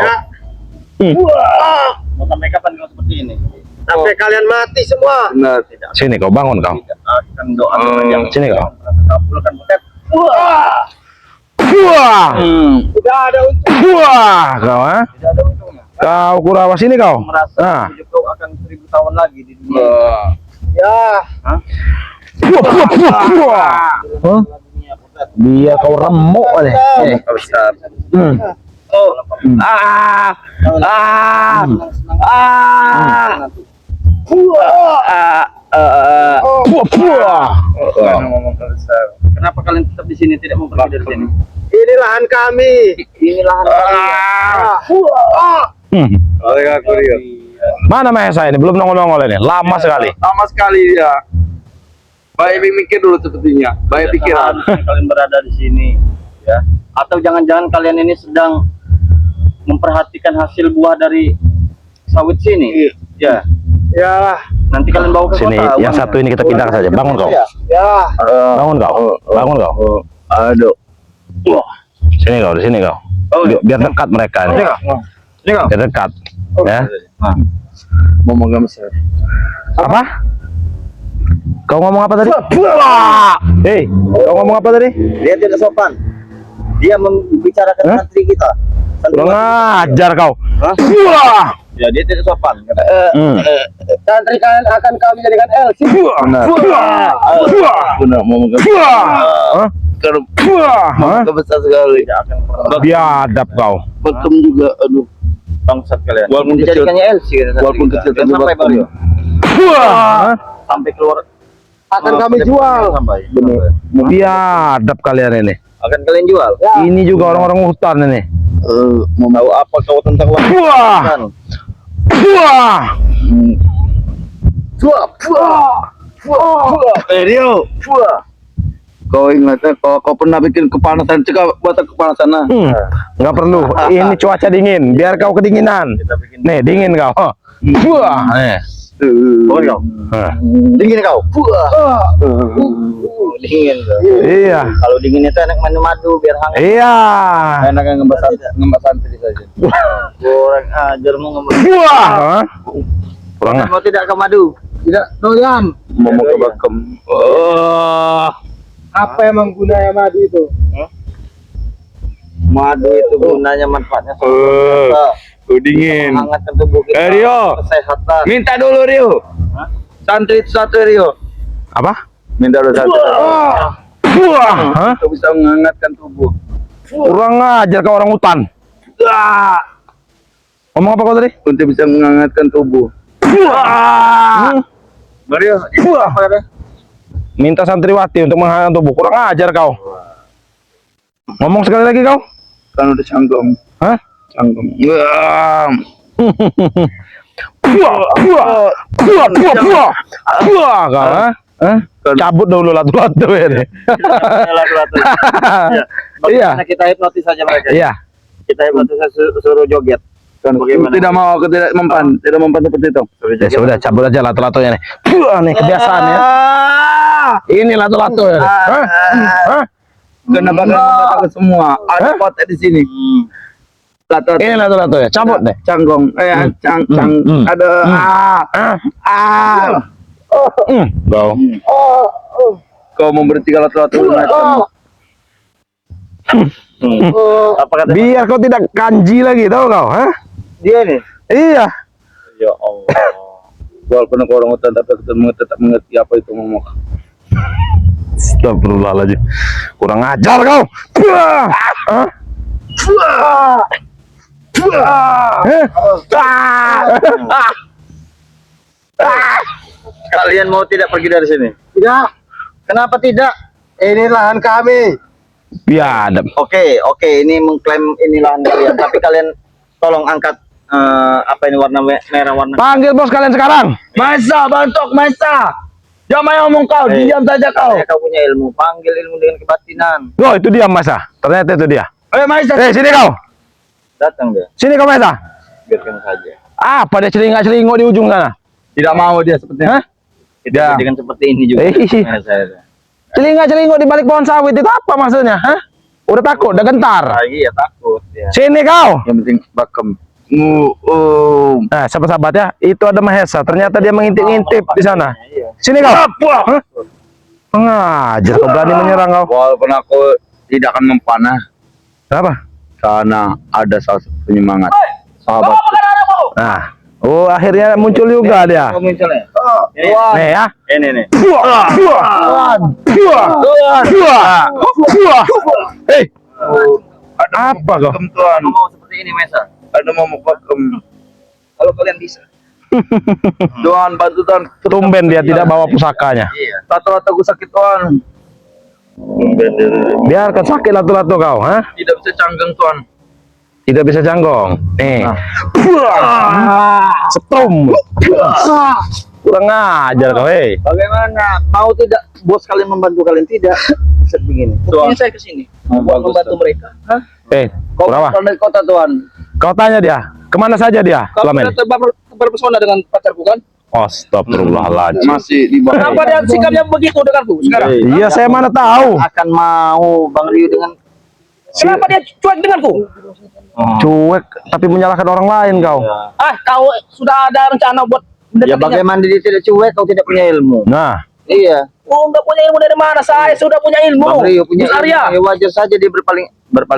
Mau sampai kapan kau seperti ini? Sampai kalian mati semua. Benar. Tidak Sini kau bangun kau. akan doa yang Sini kau. kabulkan bukan. Puah Udah ada untuk puah kau ah. Tidak ada untungnya. Kau Kurawa sini kau. Merasa Nah. hidup kau akan 1000 tahun lagi di dunia. ya. Puah puah puah puah. Hah? Dunia pusat. Dia kau remuk deh. Besar. Hmm. Oh. Puah puah. Ngomong besar. Kenapa kalian tetap di sini tidak mau pergi dari sini? Ini lahan kami. Ini lahan Hmm. Oleh aku Rio. Mana Mahesa ini? Belum nongol-nongol ini. Lama sekali. Sama sekali ya. Baik mikir dulu sepertinya. Baik pikiran. Kalian berada di sini, ya. Atau jangan-jangan kalian ini sedang memperhatikan hasil buah dari sawit sini? Ya. Ya. Nanti kalian bawa ke Sini, kota. yang satu ini kita pindah saja. Bangun kau. Ya. Bangun kau. Bangun kau. Aduh. Sini kau, di sini kau. Biar dekat mereka ini. Ini kau. Biar dekat. Ya. Mau megang besar. Apa? Kau ngomong apa tadi? Hei, kau ngomong apa tadi? Dia tidak sopan. Dia membicarakan Hah? santri kita. Kurang ajar kau. Ya, dia tidak sopan. Hmm. Santri kalian akan kami jadikan LC. Benar, mau megang. Hah? Hah? Besar sekali. Tidak akan pernah. Biadab kau. Betum juga. Aduh. Bangsat kalian. Walaupun kecil. Dijadikannya LC. Walaupun kecil tapi sampai betum. Mario. Hah? Sampai keluar. Akan kami jual. Sampai. Biadab kalian ini. Akan kalian jual. Ini juga orang-orang hutan ini. Mau tahu apa kau tentang uang? Wah. Wah. Rio. Kau ingat kau pernah bikin kepanasan, cekak buat kepanasan nah. Nggak perlu. Ini cuaca dingin. Biar kau kedinginan. Kita bikin. Nih, dingin kau. Wah. Nih. Oh, kau. Hah. Dingin kau. Dingin kau. Iya. Kalau dingin itu enak minum madu biar hangat. Iya. Enak ngemas santri saja. Kurang ajar mau ngomong. Wah. Hah? Kurang ah. Mau tidak ke madu? Tidak doyan. Mau ke bakem. Apa emang gunanya madu itu? Madu itu gunanya manfaatnya Dingin. menghangatkan tubuh kita. Rio. Kesehatan. Minta dulu Rio. Hah? Santri itu satu Rio. Apa? Minta dulu satu. Wah. Hah? Kau bisa menghangatkan tubuh. Kurang ajar kau orang hutan. Ngomong apa kau tadi? Untuk bisa menghangatkan tubuh. Mario, itu apa ya? Minta santriwati untuk menghangatkan tubuh. Kurang ajar kau. Ngomong sekali lagi kau. Kan udah canggung. Hah? Canggung. Kau, ha? Hah? Cabut dulu lato-lato ya deh. Lato-lato. Ya. Iya. Bagaimana kita hipnotis saja mereka? Iya. Kita hipnotis suruh joget. Kan Bagaimana? tidak mau, tidak mempan seperti itu. Ya sudah, cabut aja lato-latonya nih. Nih kebiasaannya. Ini lato-lato ya. Hah? Hah? Kenapa kan semua? Ada pot di sini. Lato Ini lato-lato ya. Cabut deh. canggung. Ada Kau. kau memberhenti lato-lato. Apa kata Biar kau tidak kanji lagi, tahu kau? Hah? dia nih? Iya. Ya Allah. Walaupun aku orang hutan tapi tetap mengerti apa itu ngomong. Astagfirullahaladzim. Kurang ajar kau. Hah? Kalian mau tidak pergi dari sini? Tidak, Kenapa tidak? ini lahan kami. Biadab. Oke, ini mengklaim ini lahan kalian, tapi kalian tolong angkat apa ini warna merah warna. Panggil bos kalian sekarang. Maisa, bantok Maisa. Jangan main ngomong kau, diam saja kau. Kau punya ilmu, panggil ilmu dengan kebatinan. Oh, itu dia Masa. Ternyata itu dia. Ayo Maisa. Sini kau. Datang dia, Sini kau Masa. biarkan saja. Apa dia celingak-celinguk di ujung sana? Tidak mau dia sepertinya. Hah? Kita dengan seperti ini juga. Saya. Celingak-celinguk di balik pohon sawit itu apa maksudnya? Hah? Udah takut, udah gentar. Iya takut ya. Sini kau. Yang penting bakem. Nah, sahabat-sahabat ya, itu ada Mahesa. Ternyata dia mengintip-ngintip di sana. Iya. Sini kau. Hah? Pengajar, kau berani menyerang kau. Walaupun aku tidak akan mempanah, Kenapa? karena ada salah satu penyemangat. Sahabat. Nah, oh akhirnya muncul juga dia. Kamu munculnya. Nih ya. Ini nih. Hei, apa kau? Bakem Tuhan. Kamu mau seperti ini Mesa? Ada mau bakem. Kalau kalian bisa. Tuhan bantu Tuhan. Tumben dia tidak bawa pusakanya. Iya. Lato-lato gue sakit Tuhan. Biarkan sakit lato-lato kau, ha? Tidak bisa canggung Tuhan. Tidak bisa janggong. Nih. Setrum. Kurang ajar kau, hei. Bagaimana? Mau tidak bos kalian membantu kalian tidak? Set begini. Tuhan. Buktinya saya ke sini. Bagus, Membantu Tuhan. mereka. Hah? Kau Berapa? dari kota Tuhan. Kau tanya dia, kemana saja dia selama ini? Berpesona dengan pacarku kan? Astagfirullahaladzim. Masih di bawah. Kenapa dia sikapnya begitu denganku sekarang? Iya, saya mana tahu. Akan mau Bang Rio dengan kenapa dia cuek denganku? Cuek, tapi menyalahkan orang lain kau. Ah, kau sudah ada rencana buat ya bagaimana dia tidak cuek, kau tidak punya ilmu. Nah, Iya. Oh, enggak punya ilmu dari mana? Saya sudah punya ilmu. Bang Rio punya ilmu. Ya, wajar saja dia berpaling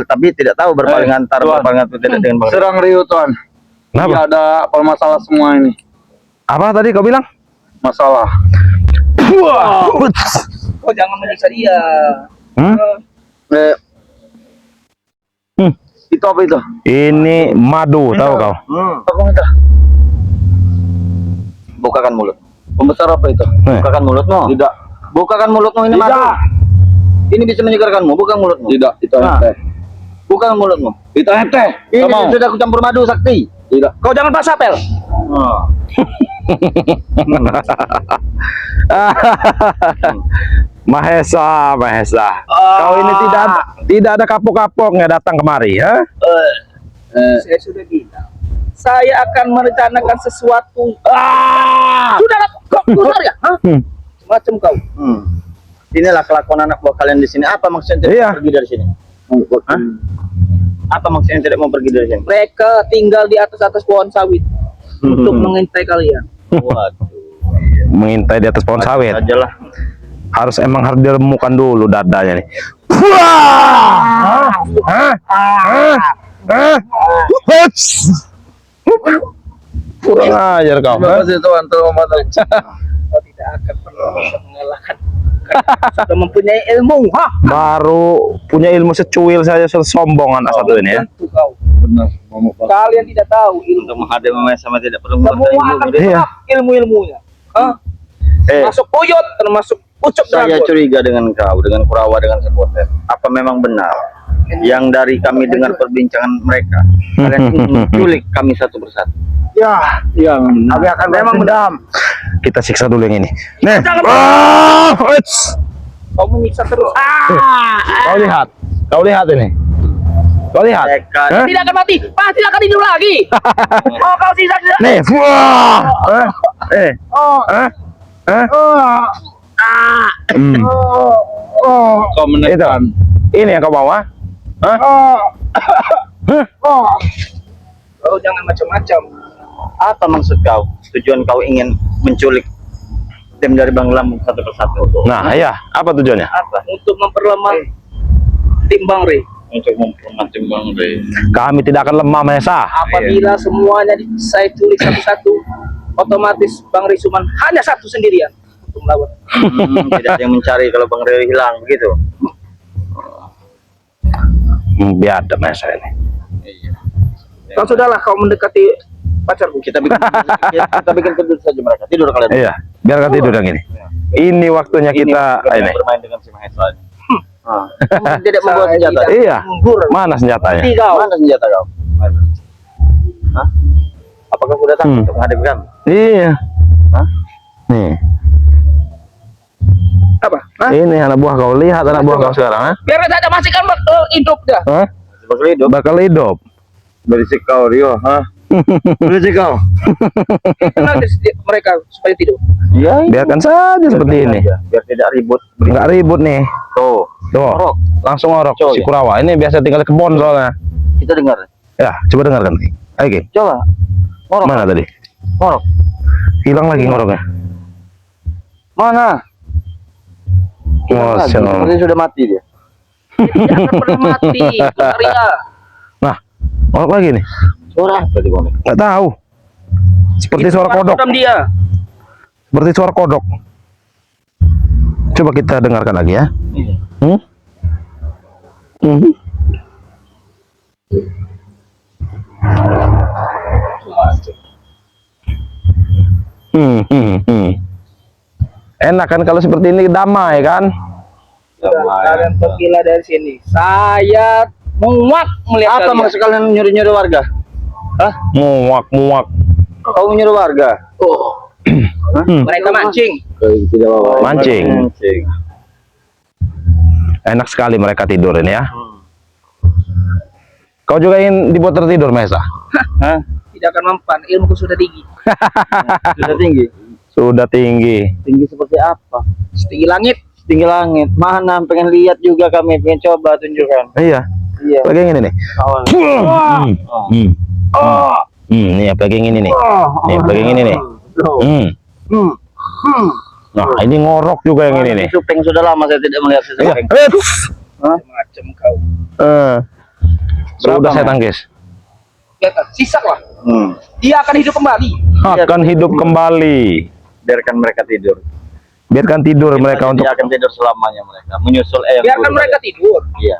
tapi tidak tahu berpaling antara Tuhan. berpaling atau tidak dengan Bang Rio. Serang Rio Tuhan. kenapa? Tidak ada masalah semua ini. Apa tadi kau bilang? Masalah. Kau jangan menyiksa dia. Hmm? Itu apa itu? Ini madu, tahu kau? Aku minta. Bukakan mulut. Pembesar apa itu? Bukakan mulutmu. Tidak. Bukakan mulutmu ini Tidak. madu. Ini bisa menyegarkanmu. Bukan mulutmu. Tidak. Itu Nah. teh. Bukan mulutmu. Itu teh. Ini Kamu. sudah aku campur madu sakti. Tidak. Kau jangan pas apel. Mahesa, Mahesa. Kau ini tidak ada kapok-kapoknya datang kemari, ya? Saya sudah bilang. Saya akan merencanakan sesuatu. Sudah lah, kau keluar ya? Hah? Macam kau. Inilah kelakuan anak buah kalian di sini. Apa maksudnya tidak Iya. mau pergi dari sini? Hah? Apa maksudnya tidak mau pergi dari sini? Mereka tinggal di atas pohon sawit untuk mengintai kalian. Waduh. Mengintai di atas pohon sawit. Ajalah. Harus diremukan dulu dadanya nih. Hah? Hah? Hah? Hah? Huts! Kurang ajar kau. Terima kasih Tuhan telah membantu. Kau tidak akan pernah bisa mengalahkan. Sudah mempunyai ilmu. Hah? Baru punya ilmu secuil saja sombong anak satu ini ya. Tentu kau. Benar. Ngomong Pak. Kalian tidak tahu ilmu. Untuk menghadapi Mama sama tidak perlu Iya. semua akan diserap ilmu-ilmunya. Hah? Termasuk Uyut, termasuk Ucup Saya Dragon. curiga dengan kau, dengan Kurawa, dengan Sekoter. Apa memang benar Yang dari kami dengar perbincangan mereka, kalian ingin menculik kami satu persatu. Ya, kami akan memang dendam. Kita siksa dulu yang ini. Nih. Kau menyiksa terus. Kau lihat ini. Kau lihat. Mereka Tidak akan mati, pasti akan hidup lagi. Oh, kau sisa tidak. Nih. Wah. Kau menekan. Itu. Ini yang kau bawa? Kau jangan macam-macam. apa maksud kau? Tujuan kau ingin menculik tim dari Bang Lampung satu persatu? Nah, iya. Apa tujuannya? Apa? Untuk memperlemah tim Bang Rey. Untuk memperlemah tim Bang Rey. Kami tidak akan lemah, Mesa. Apabila semuanya saya culik satu-satu, otomatis Bang Rey cuma hanya satu sendirian untuk melawan. Tidak ada yang mencari kalau Bang Rey hilang begitu. Biadab Mesa ini. Iya. Kau sudahlah kau mendekati pacarku. Kita bikin tidur saja mereka. Tidur kalian. Iya, biarkan tidur yang ini. Ini waktunya kita waktunya ini. bermain dengan si Mahesa. Tidak membawa senjata. Iya. Mana senjatanya? Mana senjata kau? Hah? Apakah sudah takut untuk menghadapi kami? Iya. Hah? Nih. Apa? Hah? Ini anak buah kau. Lihat anak buah kau sekarang, ha? Biar saja masih kan hidup dah. Hah? Bakal hidup. Bakal hidup. Berisik kau, Rio. Hah? Berisik kau. Nanti mereka supaya tidur. Iya. Biarkan saja seperti ini. Biar tidak ribut. Enggak ribut nih. Tuh. Tuh. Orok. Langsung orok Coy. si Kurawa. Ini biasa tinggal di kebon soalnya. Kita dengar. Ya, coba dengarkan nih. Ayo, Ki. Coba. Ngorok. Mana tadi? Ngorok. Hilang lagi ngoroknya. Mana? Masya Allah. Sepertinya sudah mati dia. Dia akan pernah mati. Ria. Nah, ngorok lagi nih. Suara apa tadi Bang? Nggak tahu. Seperti suara kodok. Dia. Seperti suara kodok. Coba kita dengarkan lagi ya. Hmm? Hmm. Enak kan kalau seperti ini, damai kan? Kalian pergilah dari sini. Saya muak melihat Apa kalian. maksud kalian nyuruh-nyuruh warga? Hah? Muak. Kau nyuruh warga? Oh, mereka mancing. Tidak apa-apa. Mancing. Mancing. Enak sekali mereka tidur ini ya. Kau juga ingin dibuat tertidur, Mesa? Hah? Tidak akan mempan. Ilmuku sudah tinggi. Sudah tinggi. Sudah tinggi. Tinggi seperti apa? Setinggi langit. Tinggi langit. Mana? Pengen lihat juga kami. Pengen coba tunjukkan. Iya. Iya. Lagi yang ini nih. Awal. Nih, apalagi yang ini nih. Nih, apalagi yang ini nih. Nah, ini ngorok juga yang ini nih. Supeng sudah lama saya tidak melihat si Iya. Supeng. Macam kau. Sudah saya Mas? tangkis. Lihat, sisak lah. Dia akan hidup kembali. Akan hidup kembali. Biarkan mereka tidur. Biarkan tidur mereka untuk Dia akan tidur selamanya mereka. Menyusul yang Biarkan buruk. mereka tidur. Iya.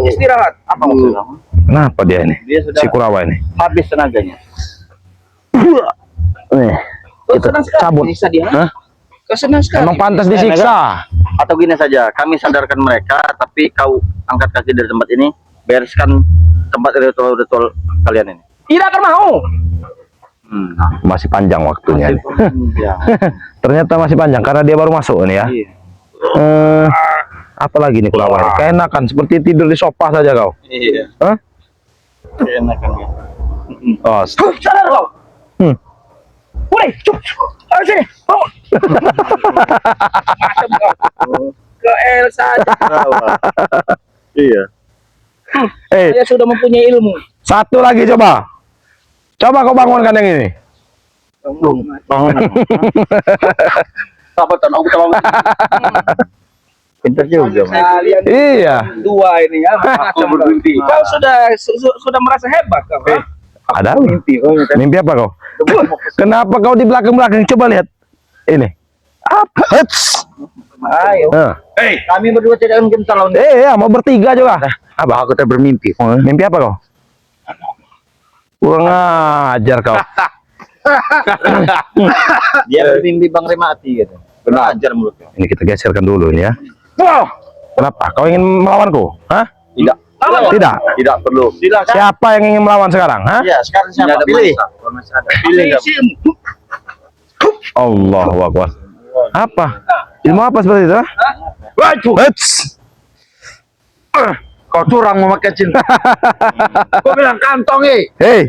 Istirahat. Apa maksudnya? Kenapa dia ini? Dia sudah Si Kurawa ini. habis tenaganya. Nih, Kau kita senang sekali cabut. menyiksa dia. Hah? Kau senang sekali. Emang pantas disiksa. Atau gini saja, kami sadarkan mereka, tapi kau angkat kaki dari tempat ini, bereskan tempat ritual-ritual kalian ini. Tidak akan mau. Masih panjang waktunya. nih. Ya. Ternyata masih panjang karena dia baru masuk nih ya. Iya. Apalagi nih Kurawa ini? Keenakan seperti tidur di sofa saja kau. Iya. Hah? Enakan ya. Oh, Sadar kau. Boleh, cup. Ayo sini. Bangun. Macam kau. Ke Elsa. Iya. Saya sudah mempunyai ilmu. satu lagi coba. Coba kau bangunkan yang ini. Bangun. Apa tan? Aku tahu. Pintar juga, Mas. Kalian Iya. dua ini ya. Aku Macam bermimpi. kau sudah merasa hebat kau. ha? Ada mimpi apa kau? Kenapa kau di belakang-belakang? Coba lihat. Ini. Apa? Hets. Ayo. Kami berdua tidak mungkin calon. Ya, mau bertiga juga. Apa? Aku tak bermimpi. Mimpi apa kau? Kurang ajar kau. Dia bermimpi Bang Remati gitu. Benar ajar mulutnya. Ini kita geserkan dulu ini ya. Kenapa? Kau ingin melawanku? Hah? Tidak. Tidak. Tidak perlu. Siapa yang ingin melawan sekarang? Hah? Iya, sekarang siapa? Pilih. Pilih. Allahu Akbar. Apa? Ilmu apa seperti itu? Waduh. Kau curang memakai cinta. Kau bilang kantong Hei,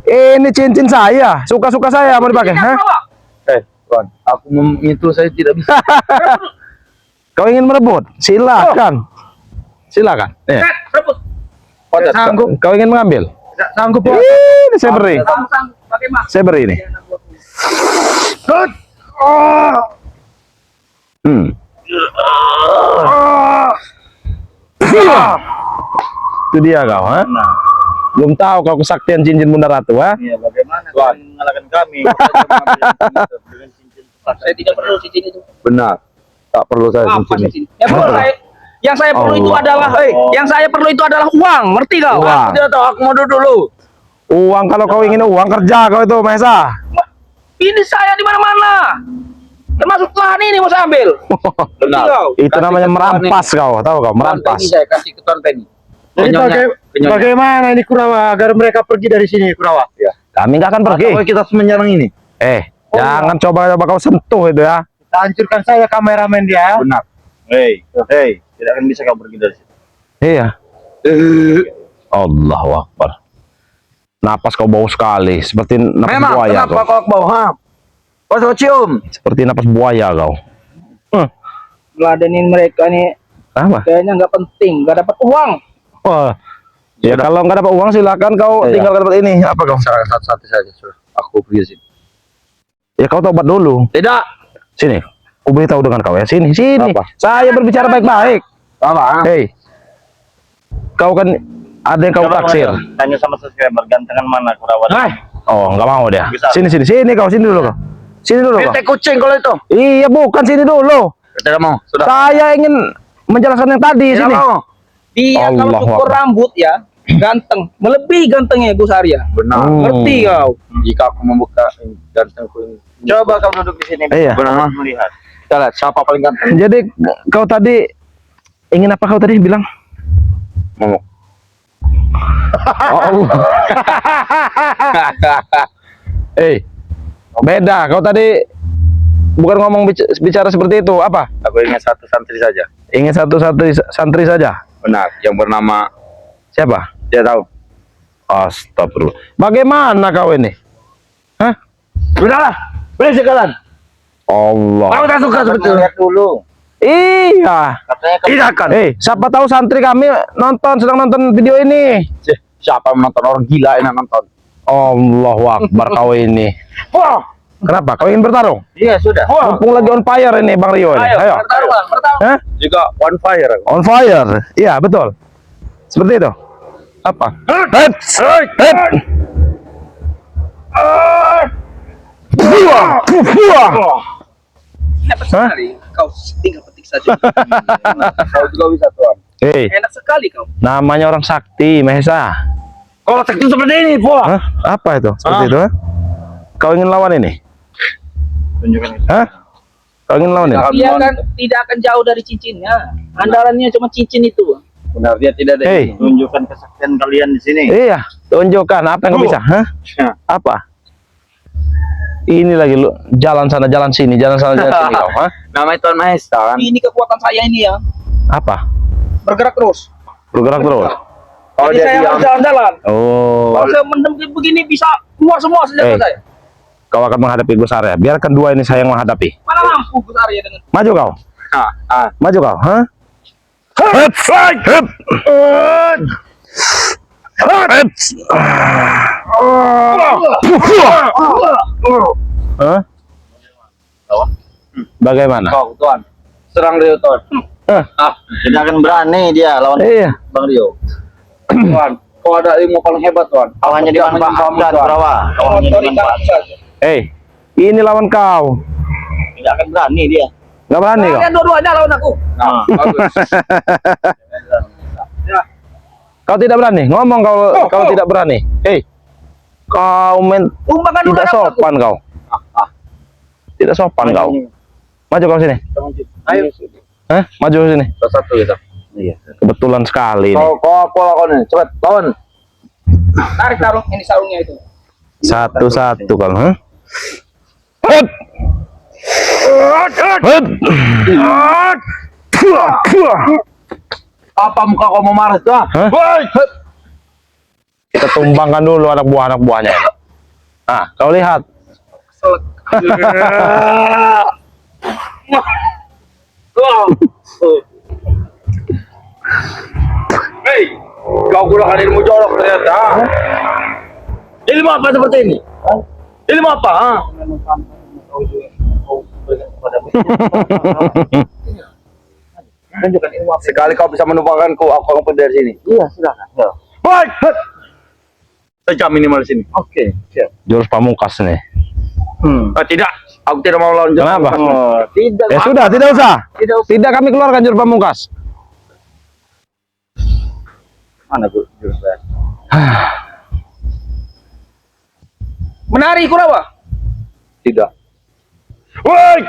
ini cincin saya, suka-suka saya mau dipakai. Hah? Tuan, aku itu saya tidak bisa. Kau ingin merebut? Silakan. Silakan. Rebut. Tidak sanggup. Kau ingin mengambil? Tidak sanggup. Ini saya beri. Sanggup bagaimana? Saya beri ini. Itu dia kau, ha? Belum tahu kau kesaktian cincin Bunda Ratu, ha? Iya, bagaimana kau ingin mengalahkan kami? Saya tidak perlu cincin itu. Benar. Tak perlu saya Apa cincin. cincin? Yang saya perlu itu adalah, yang saya perlu itu adalah uang, ngerti kau? Uang. Tidak tahu, aku mau duduk dulu. Uang, kalau kau ingin uang kerja kau itu, Mahesa. Ini saya di mana-mana. Termasuk lahan ini mau saya ambil. Benar. Kau. Itu namanya merampas kau, tahu kau? Merampas. Saya kasih ke Tuan Penny. Jadi bagaimana ini Kurawa agar mereka pergi dari sini Kurawa? Ya. Kami nggak akan pergi. Atau kita menyerang ini. Jangan coba-coba kau sentuh itu ya. Kita hancurkan saya kameramen dia. Benar. Hei, tidak akan bisa kau pergi dari sini. Iya. Allahu Akbar. Napas kau bau sekali, seperti napas Memang, buaya kenapa kau. kau bawa? Kau suruh cium. Seperti napas buaya kau. Meladenin mereka nih Apa? kayaknya nggak penting, nggak dapat uang. Wah. Ya kalau nggak dapat uang silakan kau Iya. tinggal dapat ini. Apa kau? Serahkan satu-satu saja, sudah. Aku pergi sini. Ya kau tobat dulu. Tidak. Sini. Aku beritahu dengan kau ya. Sini. Apa? Saya berbicara baik-baik. Apa? Hei. Kau kan ada yang kau taksir. Tanya sama subscriber, gantengan mana Kurawa? Oh, nggak mau dia. Bisa. Sini kau, sini dulu kau. Sini dulu kau. Bete kucing kalau itu. Iya, bukan sini dulu. Tidak mau. Sudah. Saya ingin menjelaskan yang tadi Tidak sini. mau. Dia kalau Allahu cukur Akbar. rambut ya ganteng, melebihi gantengnya Gus Arya. Benar. Ngerti kau? Jika aku membuka gantengku ini. Coba kau duduk di sini. Iya. Benar. Melihat. Kita lihat siapa paling ganteng. Jadi kau tadi ingin apa kau tadi bilang? Momok. Oh, Allah. Beda. Kau tadi bukan ngomong bicara seperti itu. Apa? Aku ingat satu santri saja. Ingin satu santri saja. Benar. Yang bernama. Siapa? Dia tahu. Astagfirullah. Bagaimana kau ini? Hah? Sudahlah. Beri sekalian. Allah. Aku tak suka seperti itu. Lihat dulu. Iya. Katanya kau Tidak akan. Siapa tahu santri kami sedang nonton video ini. Siapa yang menonton, orang gila yang nonton. Allahu Akbar kau ini. Wah. Kenapa? Kau ingin bertarung? Iya sudah. Mumpung lagi on fire ini Bang Rio ini. Ayo. Bertarung. Hah? Juga on fire. On fire. Iya, betul. Seperti itu. Apa? Hets. Enak sekali. Kau tinggal petik saja. Kau juga bisa tuan. Enak sekali kau. Namanya orang sakti, Mahesa. Kalau sakti seperti ini, po. Hah? Apa itu? Seperti itu, ha? Kau ingin lawan ini? Tunjukkan itu. Hah? Kau ingin lawan ini? Dia kan tidak akan jauh dari cincinnya. Andalannya cuma cincin itu. Benar, dia tidak ada. Hei. Tunjukkan kesaktian kalian di sini. Iya, tunjukkan apa yang kau bisa, hah? Apa? Ini lagi lu jalan sana jalan sini kau, hah? Namanya Tuan Mahesa kan. Ini kekuatan saya ini ya. Apa? Bergerak terus. Bergerak terus. Kalau Jadi dia saya diam, harus jalan-jalan. Oh, Kalau saya mendem begini bisa keluar semua senjata saya. kau akan menghadapi Gus Arya. Biarkan dua ini saya yang menghadapi. Mana mampu Gus Arya dengan Maju kau. Maju kau, hah? Hah? Bagaimana? kau Tuan. Serang dia Tuan. Tidak akan berani dia lawan Iya. Bang Rio. Tuan, kau ada ilmu paling hebat Tuan. Kau hanya dimanfaatkan, Kurawa. Kau hanya dimanfaatkan. Ini lawan kau. Tidak akan berani dia. Nggak berani kau. Kalian dua-duanya lawan aku. Nah, bagus. Kau tidak berani. Ngomong kau tidak berani. Kau Umpamakan dulu tidak aku. sopan kau. Tidak sopan kau. Maju kau sini. Ayo. Maju sini. Satu gitu. Iya. Kebetulan sekali nih. Kau aku lawan nih. Cepat lawan. Tarik sarung, ini sarungnya itu. Satu-satu Kang. Hah? Hut. Hut. Apa muka kau mau marah tuh? Hah? Kita tumbangkan dulu anak buahnya. Nah, kau lihat. Hei, kau gunakan ilmu jorok ternyata. Ilmu apa seperti ini? Ilmu apa? Ha? Tunjukkan ilmu apa. Sekali kau bisa menumpangkanku, aku akan pergi dari sini. Iya, silakan. Ya. Baik. Sejam minimal di sini. Oke, siap. Jurus pamungkas nih. Tidak, aku tidak mau lawan jurus Kenapa? pamungkas. Oh, tidak. Ya sudah, tidak usah. Tidak kami keluarkan jurus pamungkas. Mana jurus saya? Menari Kurawa. Tidak. Woi.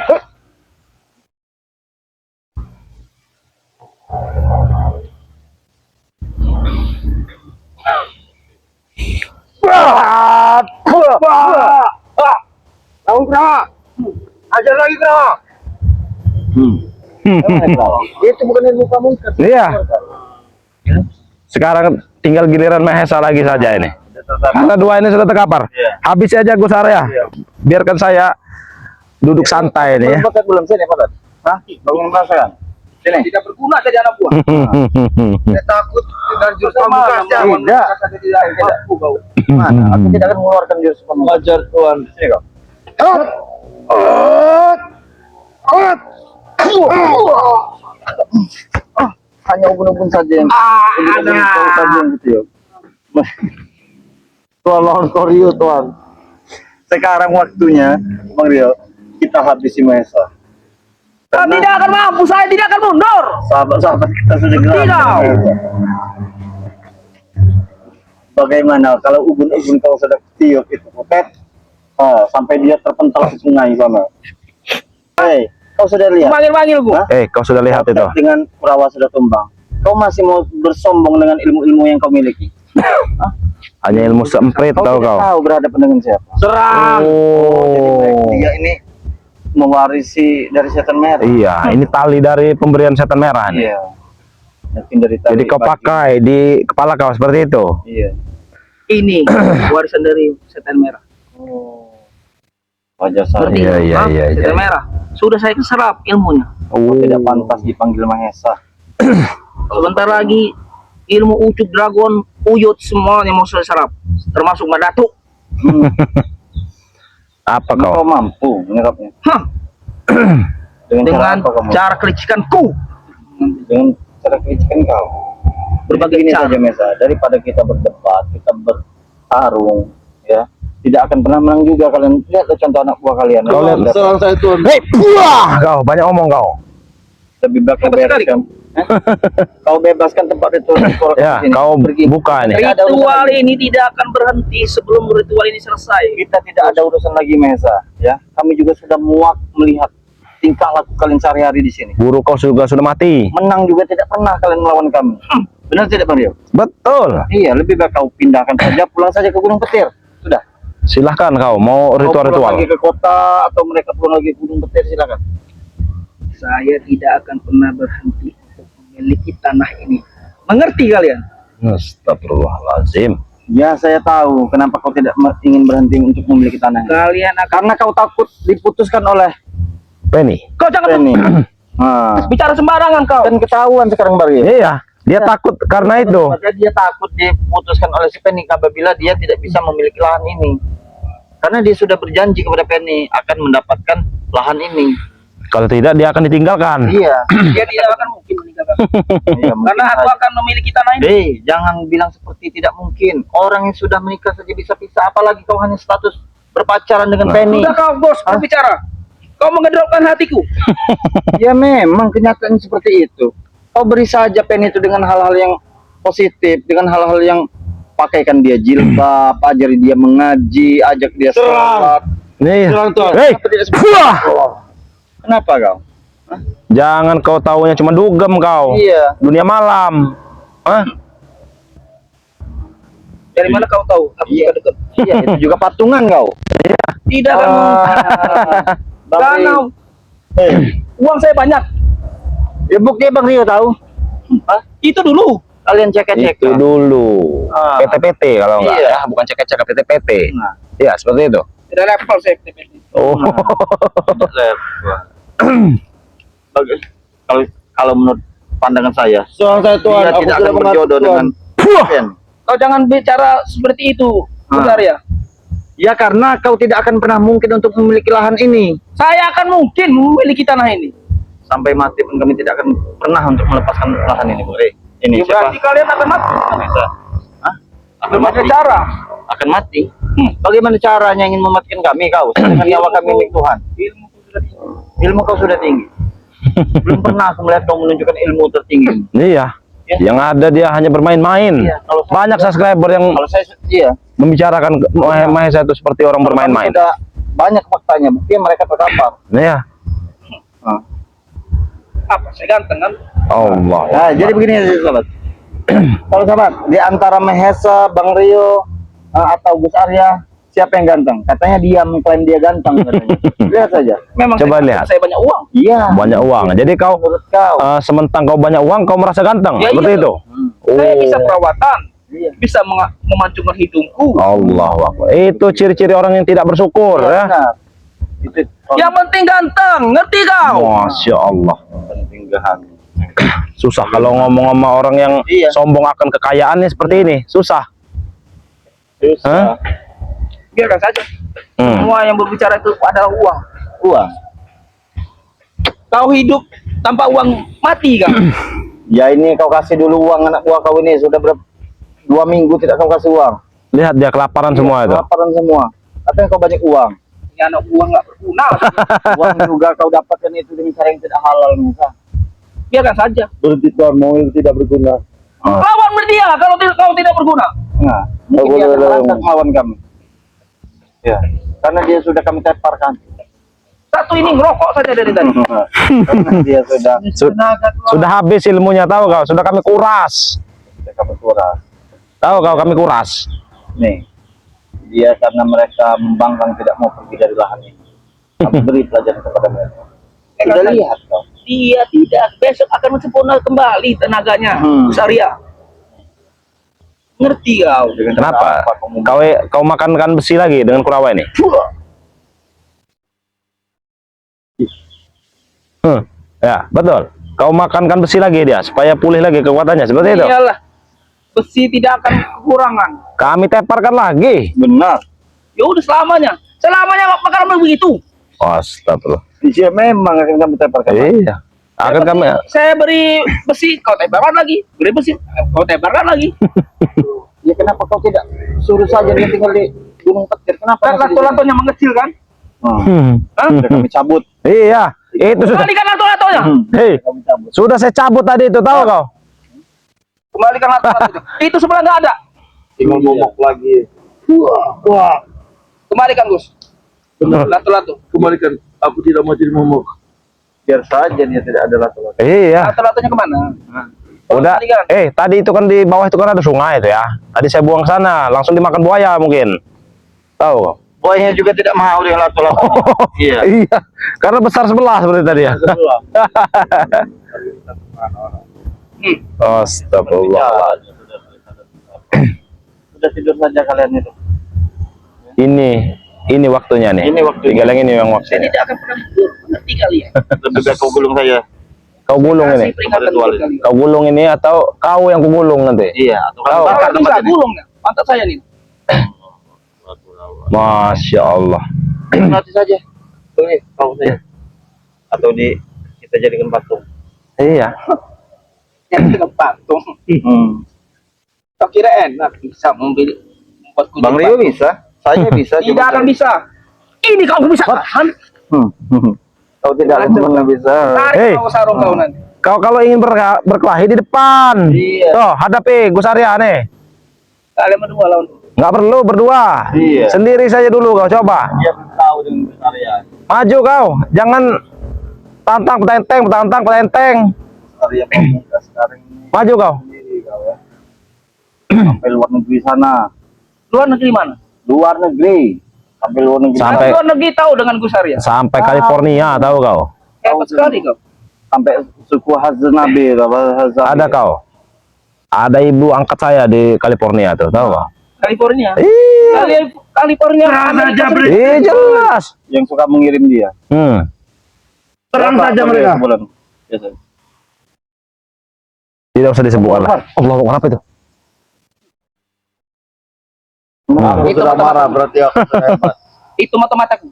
Lawan Kurawa. Ajar lagi Kurawa. Itu bukan ilmu pamungkas. Iya. Sekarang tinggal giliran Mahesa lagi saja ini. Karena dua ini sudah terkapar. Iya. Habis aja Gus Arya. Biarkan saya duduk santai ini ya. Bakat belum sini, Pak. Hah? Bangun perasaan. Sini. Tidak berguna jadi anak buah. Saya takut dengan jurus pamungkasnya. Tidak. Tidak. Mana? Aku tidak akan mengeluarkan jurus pamungkas. Ajar Tuhan. Sini kau. Hanya ubun-ubun saja yang ubun-ubun saja yang gitu ya. Tolong Koryo Tuhan. Sekarang waktunya, Bang Rio, kita habisi Mahesa. Kau tidak akan mampu, saya tidak akan mundur. Sahabat-sahabat kita sudah gerak. Tidak. Bagaimana kalau ubun-ubun kau sudah tiup itu Pet? Sampai dia terpental ke sungai sana. Hei, kau sudah lihat? Manggil-manggilku. Hah? Kau sudah lihat itu? Dengan Kurawa sudah tumbang. Kau masih mau bersombong dengan ilmu-ilmu yang kau miliki? Hah? Hanya ilmu semprit Kau tahu tidak kau. tahu berhadapan dengan siapa? Serang. Oh. Dia ini mewarisi dari setan merah. Iya, ini tali dari pemberian setan merah nih. Iya. Mungkin dari tali Jadi kau bagi. pakai di kepala kau seperti itu. Iya. Ini warisan dari setan merah. Wajah saya Berarti Iya, iya, setan iya. merah. Sudah saya keserap ilmunya. tidak pantas dipanggil Mahesa. Sebentar lagi ilmu ucuk dragon, uyut semuanya mau saya serap. Termasuk Madatu. Apa Emang kau? kau mampu menyerapnya? Hah, dengan apa kamu? cara kelicikanku. Dengan cara kelicikan kau. Berbagai Ini cara. saja Mesa, daripada kita berdebat, kita bertarung, ya tidak akan pernah menang juga kalian. Lihatlah contoh anak buah kalian. Kau lihat. Serang saya Tuhan. Hei, buah! Kau banyak omong kau. Lebih baik kau Hebat sekali bereskan. Kau bebaskan tempat itu. Ya, kau buka ini. Tidak ada urusan Ritual lagi. ini tidak akan berhenti sebelum ritual ini selesai. Kita tidak ada urusan lagi Mesa, ya. Kami juga sudah muak melihat tingkah laku kalian sehari-hari di sini. Guru kau juga sudah mati. Menang juga tidak pernah kalian melawan kami. Benar tidak, Bang Rio? Betul. Iya, lebih baik kau pindahkan saja, pulang saja ke Gunung Petir. Sudah. Silahkan kau mau Kau pulang ritual-ritual. lagi ke kota atau mereka pulang lagi ke Gunung Petir, silakan. Saya tidak akan pernah berhenti untuk memiliki tanah ini. Mengerti kalian? Astagfirullahaladzim. Ya, saya tahu kenapa kau tidak ingin berhenti untuk memiliki tanah ini. Kalian akan Karena kau takut diputuskan oleh Penny. kau jangan Penny. Nah, bicara sembarangan kau. kan ketahuan sekarang Bang Rio. Iya, dia takut karena itu. Makanya dia takut diputuskan oleh si Penny apabila dia tidak bisa memiliki lahan ini. Karena dia sudah berjanji kepada Penny akan mendapatkan lahan ini. Kalau tidak dia akan ditinggalkan. Iya. Dia tidak akan mungkin meninggalkan. Iya, mungkin Karena aku saja. akan memiliki tanah ini. Hei, jangan bilang seperti tidak mungkin. Orang yang sudah menikah saja bisa pisah, apalagi kau hanya status berpacaran dengan Penny. Sudah kau bos berbicara. Kau mengedropkan hatiku. Ya memang kenyataannya seperti itu. Kau beri saja Penny itu dengan hal-hal yang positif, dengan hal-hal yang pakaikan dia jilbab, ajari dia mengaji, ajak dia sholat. Nih. Serang Tuhan. Hei. Kenapa tidak seperti Buah! itu? Kenapa kau? Jangan kau taunya cuma dugem kau. Iya. Dunia malam. Hah? Dari mana kau tahu? Aku Iya. dekat. Iya, itu juga patungan kau. Tidak kan? Bang Karena Rio. uang saya banyak. Ya bukti Bang Rio tahu. Hah? Itu dulu. Kalian cek-cek. Itu dulu. Ah. PT-PT kalau enggak Iya. ya, bukan cek-cek PT-PT. Nah. Iya, seperti itu. Tidak level saya PTPT. Oh. Bagus. Kalau menurut pandangan saya, Soal saya Tuhan, dia aku tidak sudah akan mengatur berjodoh Tuhan. dengan Ken. Kau jangan bicara seperti itu, Besar ya. Ya karena kau tidak akan pernah mungkin untuk memiliki lahan ini. Saya akan mungkin memiliki tanah ini. Sampai mati pun kami tidak akan pernah untuk melepaskan lahan ini, Bu. Ini Ya, berarti siapa? kalian akan mati. Bisa. Hah? Akan Belum ada mati. cara. Akan mati. Bagaimana caranya ingin mematikan kami kau? Dengan nyawa kami milik Tuhan. Ilmu sudah di- Ilmu kau sudah tinggi. Belum pernah aku melihat kau menunjukkan ilmu tertinggi. Iya. Ya. Yang ada dia hanya bermain-main. Iya, kalau saya- Banyak subscriber yang Kalau saya iya, membicarakan Mahesa itu seperti orang bermain-main. Sudah banyak faktanya, buktinya mereka terdampar. Iya. Nah. Apa? Saya ganteng kan? Allah. Nah, jadi begini sahabat. Kalau sahabat, di antara Mahesa, Bang Rio, atau Gus Arya, siapa yang ganteng? Katanya dia mengklaim dia ganteng katanya. Lihat saja. Memang Coba saya, lihat. saya banyak uang. Iya. Banyak uang. Jadi kau Menurut kau. sementang kau banyak uang, kau merasa ganteng. Ya, Seperti iya. itu. Saya bisa perawatan, Iya. bisa memancungkan hidungku. Allah Akbar. Itu ciri-ciri orang yang tidak bersyukur ya. Benar. Itu Yang penting ganteng, ngerti kau? Masya Allah. penting gahan. Susah kalau ngomong sama orang yang Iya. sombong akan kekayaannya seperti ini. Susah. Hah? Biarkan saja. Hmm. Semua yang berbicara itu adalah uang. Uang. Kau hidup tanpa uang mati kan? Ya ini kau kasih dulu uang anak buah kau ini sudah berapa 2 minggu tidak kau kasih uang. Lihat dia kelaparan semua itu. Laparan semua. Katanya kau banyak uang. Ya anak uang nggak berguna. Uang juga kau dapatkan itu dengan cara yang tidak halal Musa. Biarkan saja. Berhenti Tuhan, mau itu tidak berguna. Lawan dia kalau kau tidak berguna. Nah, mungkin dia akan merangkak melawan kami. Ya, karena dia sudah kami teparkan. Satu ini ngerokok saja dari tadi. Karena dia sudah Sudah habis ilmunya, tahu kau? Sudah kami kuras. kami kuras. Tahu kau kami kuras. Nih, dia karena mereka membangkang tidak mau pergi dari lahan ini. Kami beri pelajaran kepada mereka. Sudah lihat kau. Dia tidak besok akan sempurna kembali tenaganya. Syariah. Ngerti kau? Dengan cara Kenapa? apa kau mau- Kau makankan besi lagi dengan Kurawa ini? Ya, betul. Kau makankan besi lagi dia supaya pulih lagi kekuatannya seperti itu. Iyalah. Besi tidak akan kekurangan. Kami teparkan lagi. Benar. Ya udah selamanya. Selamanya nggak bakal begitu. Astagfirullah. Iya memang akan kami teparkan. Iya. Akan kami Saya beri besi, kau tebarkan lagi. Beri besi, kau tebarkan lagi. Ya kenapa kau tidak suruh saja dia tinggal di Gunung Petir? Kenapa? Kan masih di sini? lato-latonya mengecil kan? Hah? Sudah kami cabut. Iya, itu sudah. Kembalikan lato-latonya. Hei, Kami cabut. sudah saya cabut tadi itu, tahu kau? Kembalikan lato-latonya. Itu sebelah nggak ada. Tinggal momok lagi. Wah, Kembalikan Gus. Lato-lato. Kembalikan, aku tidak mau jadi momok. Biar saja dia tidak ada lato-lato. Iya. Lato-latonya kemana? Udah. Kembalikan. Tadi itu kan di bawah itu kan ada sungai itu ya. Tadi saya buang sana, langsung dimakan buaya mungkin. Tahu kau? Buahnya juga tidak mau dengan lato-lato. Iya. Iya. Karena besar sebelah seperti tadi ya. Astagfirullah. Sudah tidur saja kalian itu. Ini waktunya nih. Ini waktunya. Tinggal yang ini yang Saya waktunya. tidak akan pernah mundur. Mengerti kalian? Lebih baik kau gulung saja. Kau gulung ini. Kasih peringatan Ritual buat kalian. Kau gulung ini atau kau yang kugulung nanti? Iya. Atau Tahu. kalau bakar Kalau bisa tempat ini. gulung ya. Mantap saya nih. Masya Allah. Mati saja. Tuh nih, kau saja. Atau kita jadikan patung. Iya. Yang dengan patung. Kau kira enak bisa membuat kucing Bang Rio patung? bisa. Saya bisa. Tidak cuma akan saya- bisa. Ini kau bisa tahan. Kau tidak akan pernah bisa. Tarik Hey. kau sarung kau nanti. Kau kalau ingin berkelahi di depan. Iya. Tuh, hadapi Gus Arya nih. Kalian berdua lawan. Nggak perlu berdua. Iya. Sendiri saja dulu kau coba. Dia belum tahu dengan besar ya. Maju kau. Jangan Tantang petenteng, tantang petenteng. Arya Pamungkas sekarang ini Maju kau. sendiri kau ya. Sampai luar negeri sana. Luar negeri mana? Luar negeri. Sampai luar negeri. Sampai- Luar negeri tahu dengan Gus Arya. Sampai California, tahu kau? Hebat sekali kau. Sampai suku Hazenabe Ada kau. Ada ibu angkat saya di California tuh, tahu kau? California. Iya. California. Amerika Serikat. Iya jelas. yang suka mengirim dia. Terang Berapa saja per mereka. sebulan? Biasa. Tidak usah disebutkan lah. Allah, apa itu? Aku Itu sudah mata- marah berarti aku sudah hebat. Itu mata-mataku.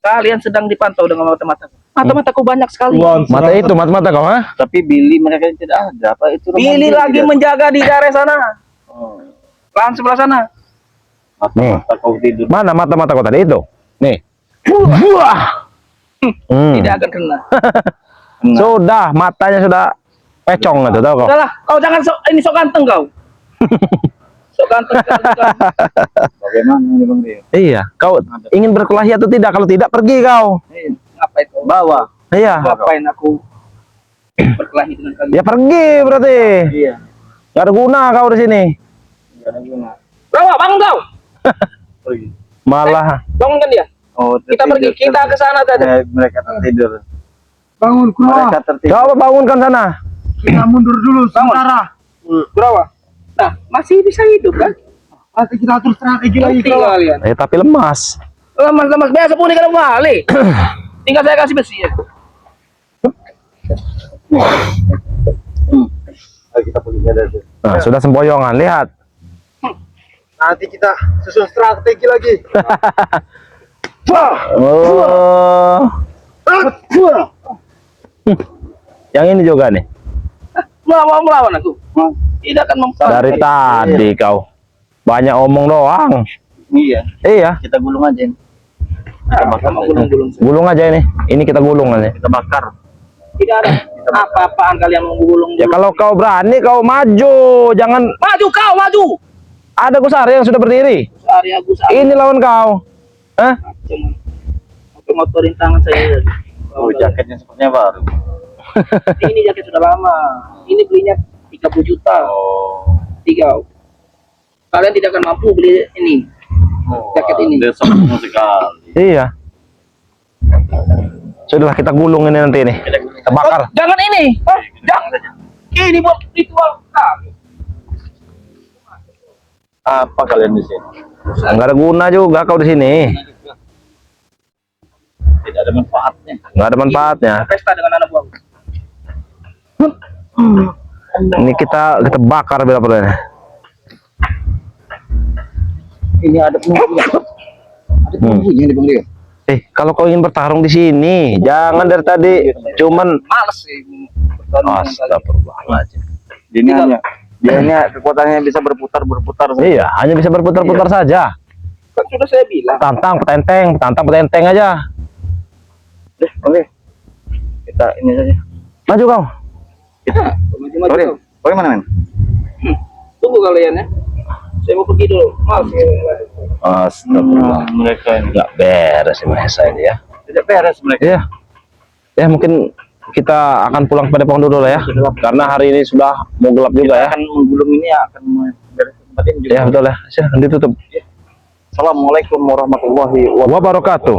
Kalian sedang dipantau dengan mata-mataku. Mata-mataku banyak sekali. Mata itu, mata kau, ha? Tapi Billy mereka yang tidak ada. Apa itu? Billy lagi menjaga di daerah sana. Lahan sebelah sana. Nih. Mata kau tidur. Mana mata kau tadi itu? Nih. Wah. Tidak akan kena. Sudah, matanya sudah pecong itu, tahu kau? Udahlah, kau jangan ini sok ganteng kau. Sok ganteng sekali kau. Bagaimana ini Bang Rio? Iya, kau ingin berkelahi atau tidak? Kalau tidak, pergi kau. Ngapain kau? Bawa. Iya. Ngapain aku berkelahi dengan kalian? Ya pergi berarti. Iya. Gak ada guna kau di sini. Tidak ada guna. Rawa, bangun kau. Pergi. Malah. Bangunkan dia. Oh, Kita pergi, kita ke sana saja. Mereka tertidur. Bangun Kurawa. Mereka tertidur. Coba bangunkan sana. Kita mundur dulu sementara. Rawa. Nah, masih bisa hidup kan? Nanti kita atur strategi lagi Ngerti Kurawa. kalian. Tapi lemas. Lemas-lemas biasa pun ikan balik. Tinggal saya kasih besi ya. Ayo kita pergi dari sini. Nah, sudah semboyongan. Lihat. Nanti kita susun strategi lagi. Oh. Yang ini juga nih. Melawan aku. Tidak akan Dari tadi kau. Banyak omong doang. Iya. Iya. Kita gulung aja. Kita bakar. sama gulung-gulung. Gulung aja ini. Ini kita gulung aja. Kita bakar. Tidak ada apa-apaan kalian menggulung. Ya kalau kau berani kau maju. Jangan. Maju kau, maju. Ada Gus Arya yang sudah berdiri. Arya Gus Arya. Ini lawan kau. Hah? Cuman motorin tangan saya. Oh, jaketnya sepertinya baru. Ini jaket sudah lama. Ini belinya 30 juta. Oh. 3. Kalian tidak akan mampu beli ini. Jaket ini. Dia sombong sekali. Iya. Sudahlah kita gulung ini nanti nih. Kita bakar. Oh, jangan ini. Hah? Jangan. Ini buat ritual kami. Apa kalian di sini? Enggak ada guna juga kau di sini. Tidak ada manfaatnya. Enggak ada manfaatnya. Pesta dengan anak buah. Ini kita bakar bila-bila. Ini ada penunggunya. Ada penunggunya di Bang Rio. Kalau kau ingin bertarung di sini, jangan dari tadi cuman Males sih. astagfirullahaladzim. Dia hanya kekuatannya bisa berputar saja. Iya, hanya bisa berputar-putar saja. Kan sudah saya bilang. Tantang petenteng aja. Oke. Kita ini saja. Maju kau. Maju-maju Oke. kau. Bagaimana, men? Tunggu kalian ya. Saya mau pergi dulu. Males. Astagfirullah. Mereka ini Enggak beres ini saya ini ya. tidak beres mereka. Iya. Ya mungkin kita akan pulang pada Pondok dulu ya. Karena hari ini sudah mau gelap juga ya. Akan menggulung ini akan beres tempat ini juga. Ya betul ya. Ditutup. Assalamualaikum warahmatullahi wabarakatuh. Wabarakatuh.